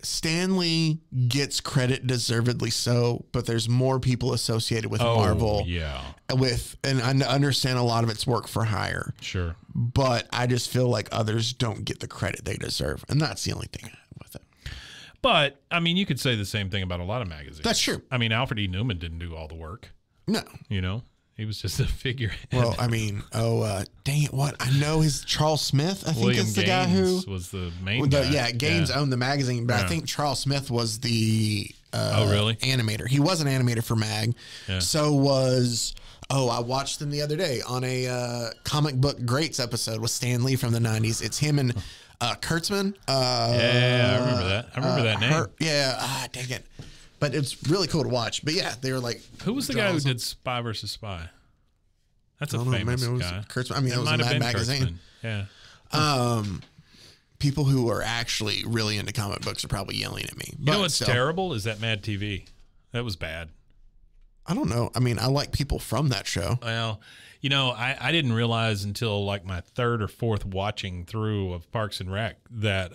Stan Lee gets credit deservedly so, but there's more people associated with Marvel. Yeah. And I understand a lot of it's work for hire. Sure. But I just feel like others don't get the credit they deserve. And that's the only thing with it. But, I mean, you could say the same thing about a lot of magazines. That's true. I mean, Alfred E. Newman didn't do all the work. No. You know? He was just a figurehead. Well, I mean, dang it, what? I know his Charles Smith, I think William is the Gaines guy who was the main guy. Yeah, Gaines owned the magazine, but I think Charles Smith was the really? animator. He was an animator for Mag. Yeah. So was I watched them the other day on a Comic Book Greats episode with Stan Lee from the 90s. It's him and Kurtzman. Yeah, I remember that. I remember that name. Dang it. But it's really cool to watch. But yeah, they were like, who was the guy who did Spy versus Spy? That's a famous maybe it was guy. Kurtzman. I mean, it was a Mad magazine. Kurtzman. Yeah. People who are actually really into comic books are probably yelling at me. You know what's terrible is that Mad TV. That was bad. I don't know. I mean, I like people from that show. Well, you know, I didn't realize until like my third or fourth watching through of Parks and Rec that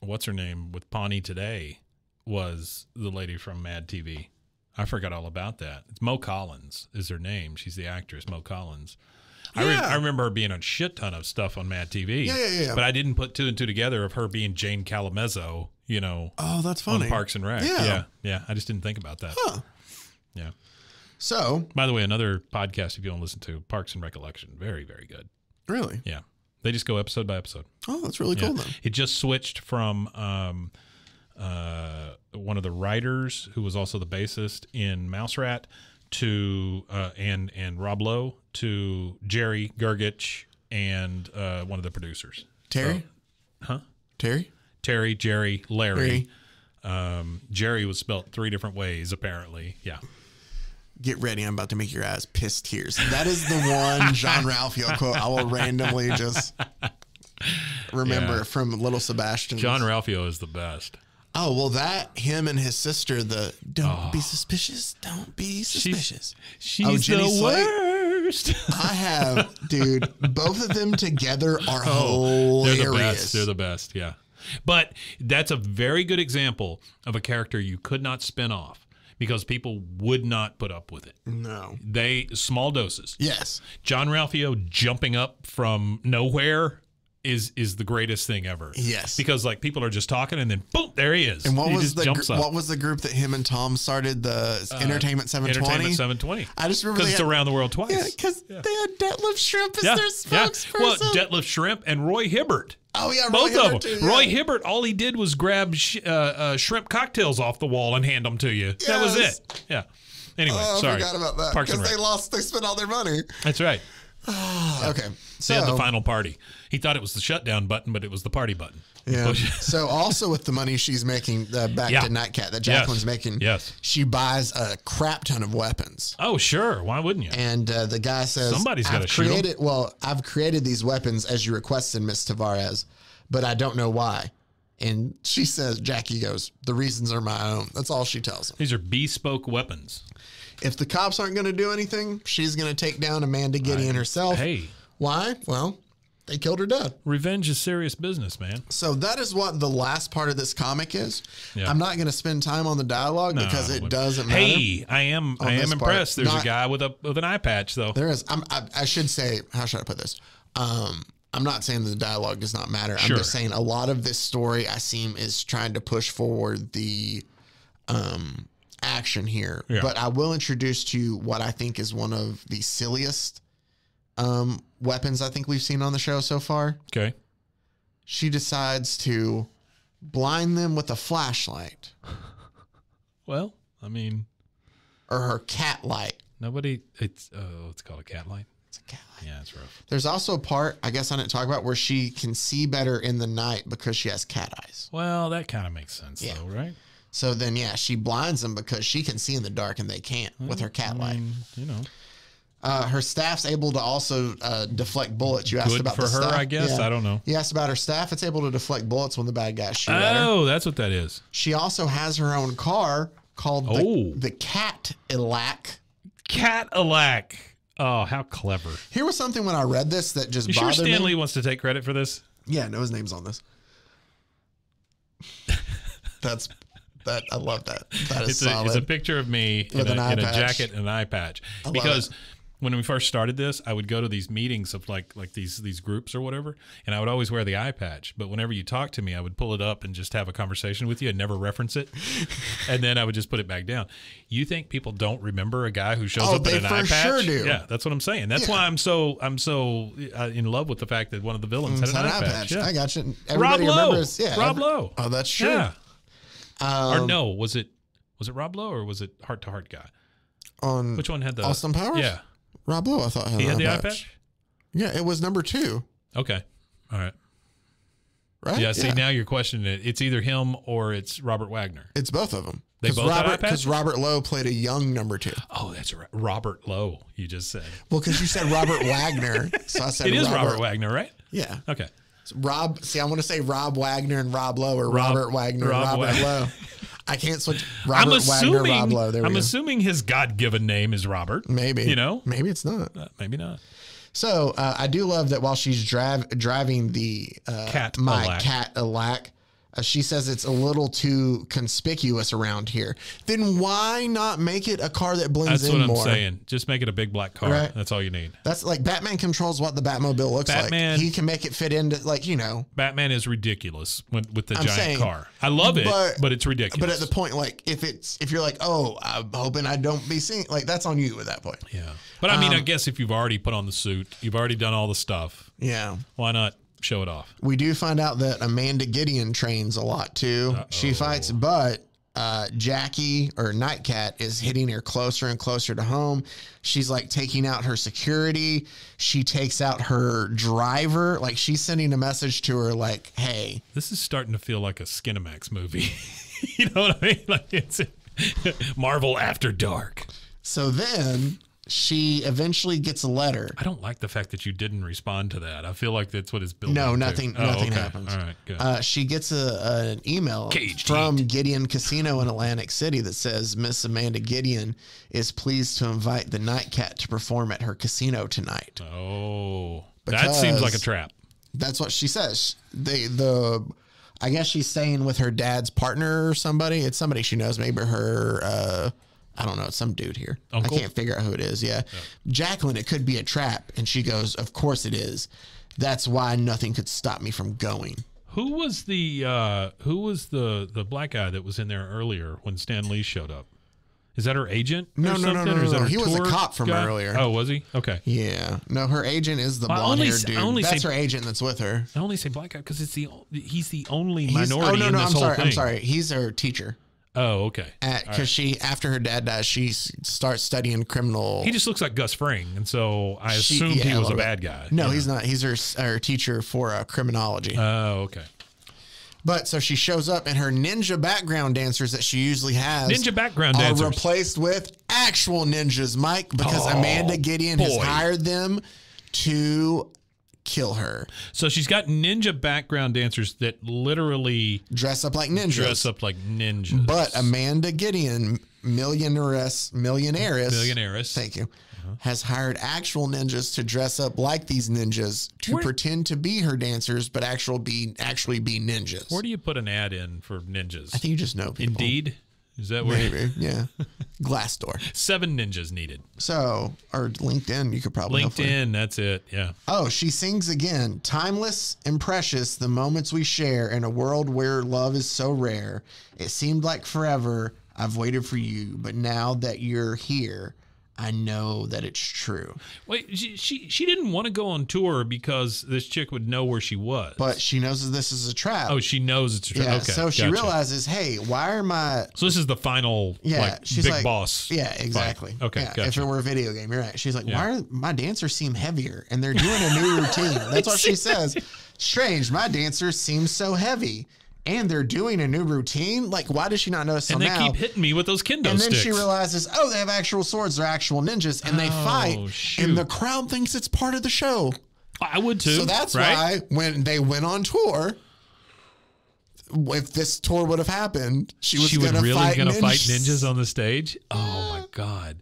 what's her name with Pawnee Today was the lady from Mad TV. I forgot all about that. It's Mo Collins is her name. She's the actress, Mo Collins. Yeah. I remember her being on a shit ton of stuff on Mad TV. Yeah. But I didn't put two and two together of her being Jane Calamezzo, you know. Oh, that's funny. On Parks and Rec. Yeah. I just didn't think about that. Huh. Yeah. So. By the way, another podcast if you want to listen to, Parks and Recollection. Very, very good. Really? Yeah. They just go episode by episode. Oh, that's really cool then. It just switched from one of the writers who was also the bassist in Mouse Rat to and Rob Lowe to Jerry Gergich and one of the producers. Terry? Terry? Terry, Jerry, Larry. Jerry was spelt 3 different ways, apparently. Yeah. Get ready, I'm about to make your eyes piss tears. That is the one John Ralphio quote I will randomly just remember from Little Sebastian. John Ralphio is the best. Oh, well, him and his sister, don't be suspicious, don't be suspicious. She's Jenny the Slate. interest? I have, dude. Both of them together are They're the hilarious. best. They're the best. Yeah. But that's a very good example of a character you could not spin off because people would not put up with it. No. Small doses. Yes. John Ralphio jumping up from nowhere is the greatest thing ever. Yes. Because like people are just talking and then boom, there he is. And what he was just the jumps up. what was the group that him and Tom started? The Entertainment 720. Entertainment 720. I just remember because they it's had- around the world twice. Yeah, because they had Detlef Shrimp as their spokesperson. Well, Detlef Shrimp and Roy Hibbert. Oh yeah, Both Roy of them. Hibbert too, yeah. Roy Hibbert, all he did was grab shrimp cocktails off the wall and hand them to you. That was Yes. it. Yeah. Anyway, Oh, sorry. I forgot about that Parks and because Rec. they spent all their money. That's right. Okay, They had the so final party. He thought it was the shutdown button, but it was the party button. yeah. So also with the money she's making, back Yeah. to Nightcat that Jacqueline's making, Yes. she buys a crap ton of weapons. Oh, sure. Why wouldn't you? And the guy says, Somebody's gotta I've shoot 'em." created. Well, I've created these weapons as you requested, Miss Tavares, but I don't know why. And she says, Jackie goes, the reasons are my own. That's all she tells him. These are bespoke weapons. If the cops aren't going to do anything, she's going to take down Amanda Gideon herself. Hey, Why? Well, they killed her dad. revenge is serious business, man. So that is what the last part of this comic is. Yeah. I'm not going to spend time on the dialogue because it doesn't matter. Hey, I am this part. impressed. There's Not- a guy with an eye patch, though. There is. I should say, how should I put this? I'm not saying that the dialogue does not matter. Sure. I'm just saying a lot of this story I seem is trying to push forward the action here. Yeah. But I will introduce to you what I think is one of the silliest weapons I think we've seen on the show so far. Okay. She decides to blind them with a flashlight Well, I mean, or her cat light. it's called a cat light. It's a cat light. Yeah, it's rough. There's also a part, I guess I didn't talk about, where she can see better in the night because she has cat eyes. Well, that kind of makes sense, Yeah. though, right? So then, yeah, she blinds them because she can see in the dark and they can't with her cat light. You know, Her staff's able to also deflect bullets. You asked good about for the her, staff. I guess. Yeah. I don't know. You asked about her staff. It's able to deflect bullets when the bad guys shoot at her. Oh, that's what that is. She also has her own car called the Cat-Ilac. Cat-Alac. Oh, how clever. Here was something when I read this that just You sure bothered Stan me. Lee wants to take credit for this? Yeah, no, his name's on this. I love that. That is solid. It's a picture of me With in an eye a patch. jacket and an eye patch. love Because it. when we first started this, I would go to these meetings of like these groups or whatever, and I would always wear the eye patch. But whenever you talk to me, I would pull it up and just have a conversation with you and never reference it, and then I would just put it back down. You think people don't remember a guy who shows up they in an eye for patch? sure do. Yeah, that's what I'm saying. That's Yeah. why I'm so in love with the fact that one of the villains had It's an an eye patch. Yeah. I got you. Rob Everybody Lowe. remembers. Yeah, Rob Lowe. Oh, that's true. Yeah. Or no, was it Rob Lowe or was it Heart to Heart guy? On Which one had the Austin Powers? Yeah, Rob Lowe, I thought had he an had the eye eye patch. patch. Yeah, it was number 2, Okay, all right. right? Yeah, see now you're questioning it. It's either him or it's Robert Wagner. It's both of them. They both had eye patch? Because Robert Lowe played a young number 2. Oh, that's right, Robert Lowe. You just said Well, because you said Robert Wagner, so I said it is Robert Wagner, right? Yeah, Okay. Rob. See, I want to say Rob Wagner and Rob Lowe, or Rob- Robert Wagner, and Rob Robert Wagner. Lowe. I can't switch. I'm Robert Wagner, assuming. Rob Lowe. There we I'm go. assuming his God-given name is Robert. Maybe You know, maybe it's not. maybe not. So I do love that while she's driving the Cat-Ilac. Cat-Ilac, she says it's a little too conspicuous around here. Then why not make it a car that blends That's in what I'm more? saying. Just make it a big black car. Right. That's all you need. That's like Batman controls what the Batmobile looks Batman- like. He can make it fit into Batman is ridiculous with the I'm giant saying, car. I love it, but- but it's ridiculous. But at the point, like if you're like, oh, I'm hoping I don't be seeing, like that's on you at that point. yeah. But I mean, I guess if you've already put on the suit, you've already done all the stuff. Yeah. Why not show it off? We do find out that Amanda Gideon trains a lot too. She fights, but Jackie or Nightcat is hitting her closer and closer to home. She's like taking out her security. She takes out her driver. Like she's sending a message to her like, hey, This is starting to feel like a Skinamax movie. You know what I mean? Like it's Marvel After Dark. so then she eventually gets a letter. I don't like the fact that you didn't respond to that. I feel like that's what it's building. No, to. nothing okay. happens. All right, good. She gets an email Caged from heat. Gideon Casino in Atlantic City that says Miss Amanda Gideon is pleased to invite the Nightcat to perform at her casino tonight. Oh, that seems like a trap. That's what she says. I guess she's staying with her dad's partner or somebody. It's somebody she knows, maybe her. I don't know, it's some dude here. Uncle? I can't figure out who it is. Yeah. Jacqueline, it could be a trap. And she goes, of course it is. That's why nothing could stop me from going. Who was the black guy that was in there earlier when Stan Lee showed up? Is that her agent? No. Or is that her He was a tour cop from guy? earlier. Oh, was he? Okay. Yeah. No, her agent is the Well, blonde-haired dude. only That's say- her agent that's with her. I only say black guy because he's the only He's- minority in this whole thing. I'm sorry. He's her teacher. Oh, okay. Because after her dad dies, she starts studying criminal. He just looks like Gus Fring, and so I assumed he was a little bad bit. guy. No, Yeah. he's not. He's her teacher for criminology. Oh, okay. But so she shows up, and her ninja background dancers that she usually has Ninja background are dancers. replaced with actual ninjas, Mike, because Amanda Gideon has boy. hired them to kill her. So she's got ninja background dancers that literally Dress up like ninjas. dress up like ninjas. But Amanda Gideon, millionaires, thank you, has hired actual ninjas to dress up like these ninjas to pretend to be her dancers, but actually be ninjas. Where do you put an ad in for ninjas? I think you just know people. Indeed? Is that where? Maybe, yeah. Glassdoor. 7 ninjas needed. So, or LinkedIn, you could probably hopefully. LinkedIn, that's it. Yeah. Oh, she sings again. Timeless and precious, the moments we share in a world where love is so rare. It seemed like forever I've waited for you, but now that you're here, I know that it's true. Wait, she didn't want to go on tour because this chick would know where she was. But she knows that this is a trap. Oh, she knows it's true. yeah. Okay, So she gotcha. realizes, hey, why are my So this is the final, she's big like, boss. Yeah, fight. exactly. Okay, yeah, gotcha. if it were a video game, you're right. She's like, Yeah. why are my dancers seem heavier? And they're doing a new routine. That's what she says. Strange, my dancers seem so heavy. And they're doing a new routine? Like, why does she not notice and them they now? keep hitting me with those kendo And then sticks. she realizes, oh, they have actual swords. They're actual ninjas. And they fight. shoot. And the crowd thinks it's part of the show. I would too. So that's right? why when they went on tour, if this tour would have happened, she was would going to really fight gonna ninjas. fight ninjas on the stage. Oh my god!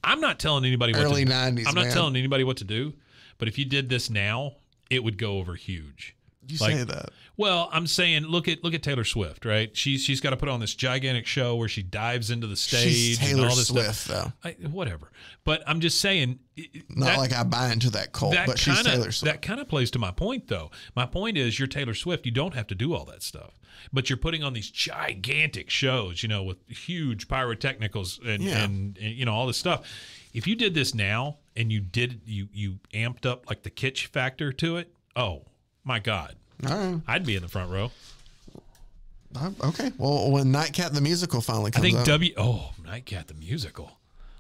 I'm not telling anybody what Early to do. 90s, I'm not man. telling anybody what to do. But if you did this now, it would go over huge. You say that. Well, I'm saying look at Taylor Swift, right? She's got to put on this gigantic show where she dives into the stage She's and Taylor all this Swift, stuff. though. Whatever. But I'm just saying Not like I buy into that cult, but she's Taylor Swift. That kind of plays to my point, though. My point is, you're Taylor Swift. You don't have to do all that stuff, but you're putting on these gigantic shows, with huge pyrotechnicals and all this stuff. If you did this now and you amped up like the kitsch factor to it, oh my God, All right. I'd be in the front row. Okay. Well, when Nightcat the musical finally I comes think out. Nightcat the musical.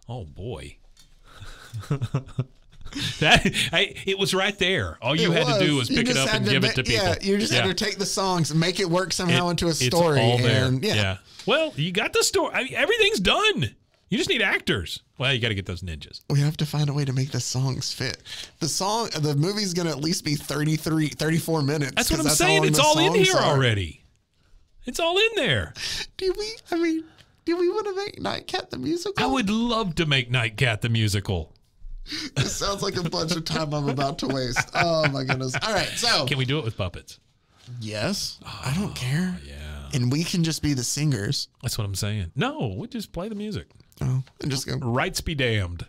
Oh boy. It was right there. All you had to do was You pick it just up had and to give ma- it to people. Yeah, you just had to take the songs and make it work somehow into a story. It's all there. And, yeah. Well, you got the story. Everything's done. You just need actors. Well, you got to get those ninjas. We have to find a way to make the songs fit. The movie's going to at least be 34 minutes. That's what 'cause I'm how saying. long It's the all in songs here are. already. It's all in there. Do we want to make Nightcat the musical? I would love to make Nightcat the musical. It sounds like a bunch of time I'm about to waste. Oh my goodness. All right. So, Can we do it with puppets? yes, I don't care. Yeah. And we can just be the singers. That's what I'm saying. No, we just play the music. Oh, and just go. Rights be damned.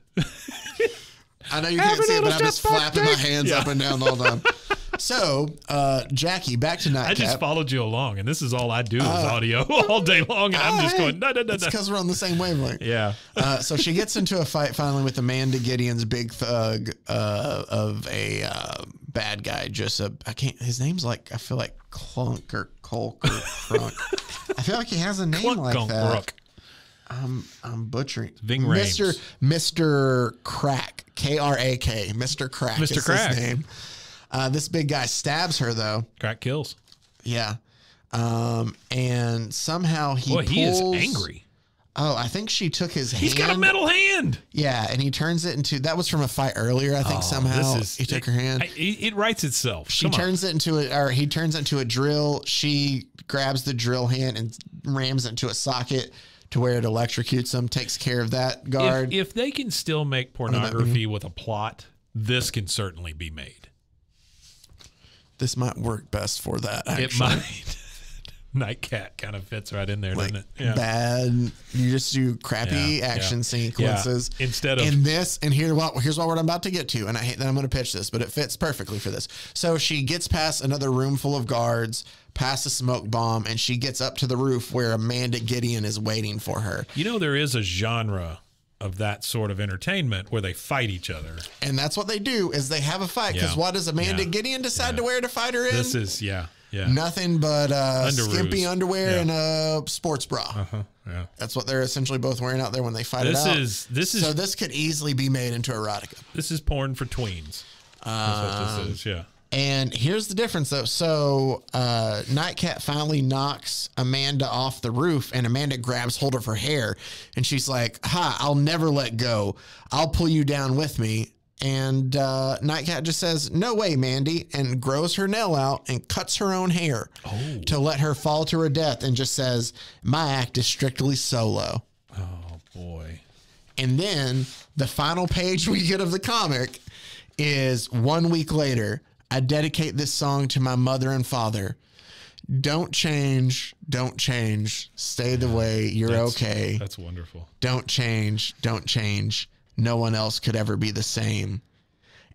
I know you can't see it, but I'm just flapping my hands Yeah. up and down all the time. So, Jackie, back to Nightcat. I just followed you along, and this is all I do is audio all day long, and I'm just going, no. It's because we're on the same wavelength. Yeah. So she gets into a fight finally with Amanda Gideon's big thug of a bad guy. His name's like, I feel like Clunk or Colk or Crunk. I feel like he has a name Clunk, like gunk, that. rook. I'm butchering. Ving Rhames. Mr. Crack. K-R-A-K. Mr. Crack. Mr. is Crack. his name. This big guy stabs her though. Crack kills. Yeah. And somehow he Boy, he is pulls angry. Oh, I think she took his hand. He's got a metal hand. Yeah, and he turns it into. That was from a fight earlier. I think somehow he took her hand. It writes itself. She turns it into he turns it into a drill. She grabs the drill hand and rams it into a socket to where it electrocutes him. Takes care of that guard. If they can still make pornography with a plot, this can certainly be made. This might work best for that. Actually. It might. Nightcat kind of fits right in there, Like doesn't it? Yeah. bad. You just do crappy action sequences Instead of in this. And here's what I'm about to get to. And I hate that I'm going to pitch this, but it fits perfectly for this. So she gets past another room full of guards, past a smoke bomb, and she gets up to the roof where Amanda Gideon is waiting for her. You know, there is a genre of that sort of entertainment where they fight each other. And that's what they do is they have a fight. Because what does Amanda Gideon decide to wear to fight her in? This is, yeah. Nothing but Underoos. skimpy underwear and a sports bra. Yeah. That's what they're essentially both wearing out there when they fight This it out. is So this could easily be made into erotica. This is porn for tweens. That's what this is, yeah. And here's the difference, though. So Nightcat finally knocks Amanda off the roof, and Amanda grabs hold of her hair, and she's like, "Ha! I'll never let go. I'll pull you down with me." And Nightcat just says, "No way, Mandy," and grows her nail out and cuts her own hair to let her fall to her death, and just says, "My act is strictly solo." Oh boy! And then the final page we get of the comic is 1 week later. I dedicate this song to my mother and father. Don't change, don't change. Stay the way you're okay. That's wonderful. Don't change, don't change. No one else could ever be the same.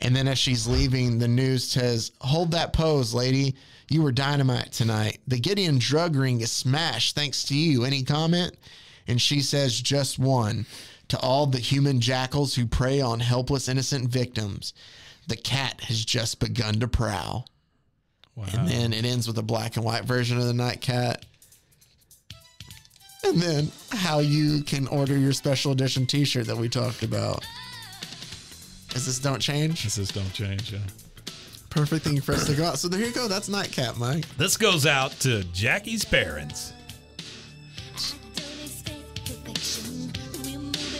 And then as she's leaving, the news says, "Hold that pose, lady. You were dynamite tonight. The Gideon drug ring is smashed thanks to you. Any comment?" And she says, "Just one. To all the human jackals who prey on helpless, innocent victims. The cat has just begun to prowl." Wow. And then it ends with a black and white version of the Nightcat. And then how you can order your special edition t-shirt that we talked about. Is this Don't Change? This is Don't Change, yeah. Perfect thing for us to go out. So there you go. That's Nightcat, Mike. This goes out to Jackie's parents.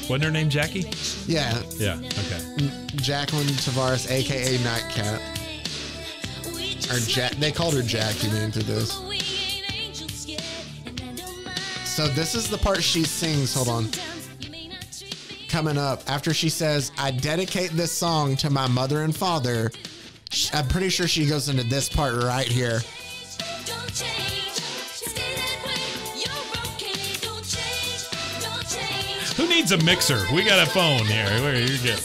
Wasn't her name Jackie? Yeah. Yeah, okay. Jacqueline Tavares, a.k.a. Nightcat. Or they called her Jackie, man, through this. So this is the part she sings. Hold on. Coming up, after she says, "I dedicate this song to my mother and father," I'm pretty sure she goes into this part right here. Who needs a mixer? We got a phone here. Where you go?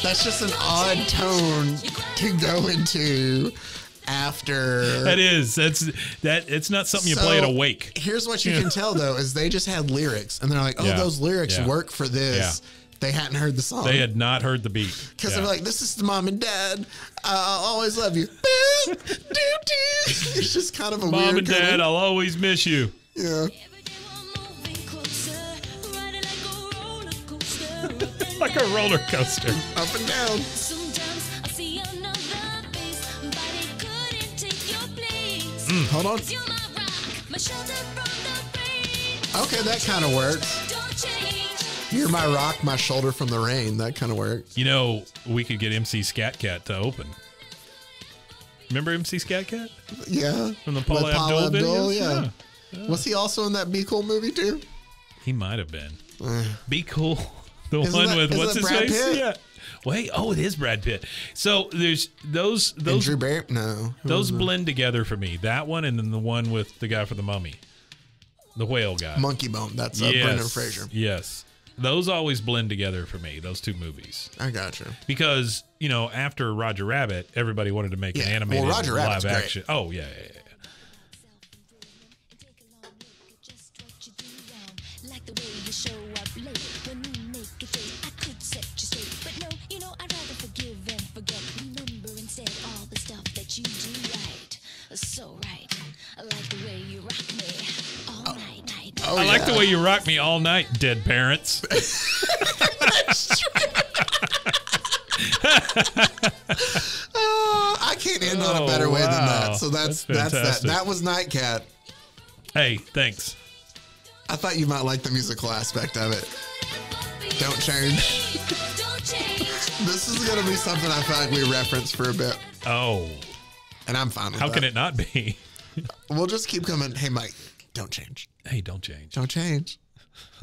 That's just an odd tone to go into after. That is. It's not something you play at a wake. Here's what you can tell though is they just had lyrics and they're like, "Oh, Yeah. those lyrics Yeah. work for this." Yeah. They hadn't heard the song. They had not heard the beat. Because Yeah. they're like, "This is the mom and dad. I'll always love you." It's just kind of a Mom weird and Dad, kind of- I'll always miss you. yeah. Like a roller coaster. Up and down. Sometimes I see another face, but it couldn't take your place. Hold on. You're my rock, my shelter from the rain. Okay, that kind of works. Don't change. You're my rock, my shoulder from the rain. That kind of works. You know, we could get MC Scat Cat to open. Remember MC Scat Cat? Yeah. From the With Paula Abdul videos? yeah. Was he also in that Be Cool movie too? He might have been. Be Cool. The Isn't one that- with isn't what's that his Brad face? Pitt? Yeah. Wait, it is Brad Pitt. So there's those Andrew Barry? No. Who those was it? blend together for me. That one and then the one with the guy for the Mummy. The whale guy. Monkey Bone. That's Brendan Fraser. Yes. Those always blend together for me, those two movies. I gotcha. Because, after Roger Rabbit, everybody wanted to make an Yeah. animated Well, Roger Rabbit's live great. action. Oh, yeah. Like the way you show up late when we make a date. I could set you straight, but no, I'd rather forgive and forget. Remember instead all the stuff that you do right. So right. I like the way you rock me all night. Oh, I like the way you rock me all night, dead parents. I can't end on a better way than wow. that. So that's that. That's fantastic. That was Nightcat. Hey, thanks. I thought you might like the musical aspect of it. Don't change. This is going to be something I feel like we reference for a bit. Oh. And I'm fine with How that. can it not be? We'll just keep coming. Hey, Mike, don't change. Hey, don't change. Don't change.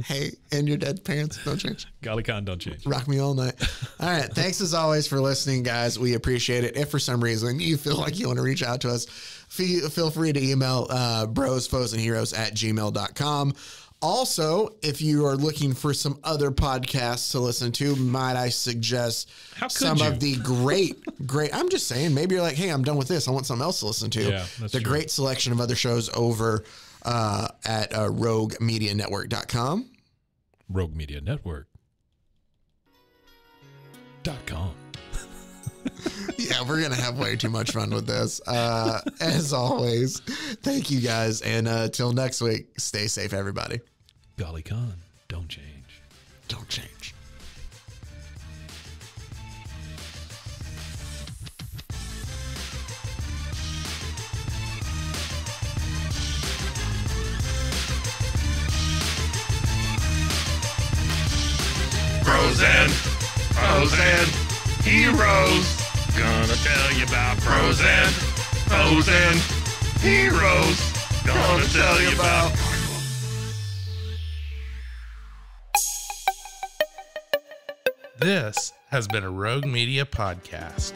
Hey, and your dead parents, don't change. Golly Con, don't change. Rock me all night. All right. Thanks as always for listening, guys. We appreciate it. If for some reason you feel like you want to reach out to us, feel free to email brosfoesandheroes@gmail.com. Also, if you are looking for some other podcasts to listen to, might I suggest some of the great, I'm just saying, maybe you're like, hey, I'm done with this. I want something else to listen to. Yeah, that's the true. great selection of other shows over at roguemedianetwork.com. RogueMediaNetwork.com. Yeah, we're going to have way too much fun with this. As always, thank you guys. And till next week, stay safe, everybody. Golly Con, don't change. Don't change. Pros and heroes. Gonna tell you about pros and heroes. Gonna tell you about. This has been a Rogue Media podcast.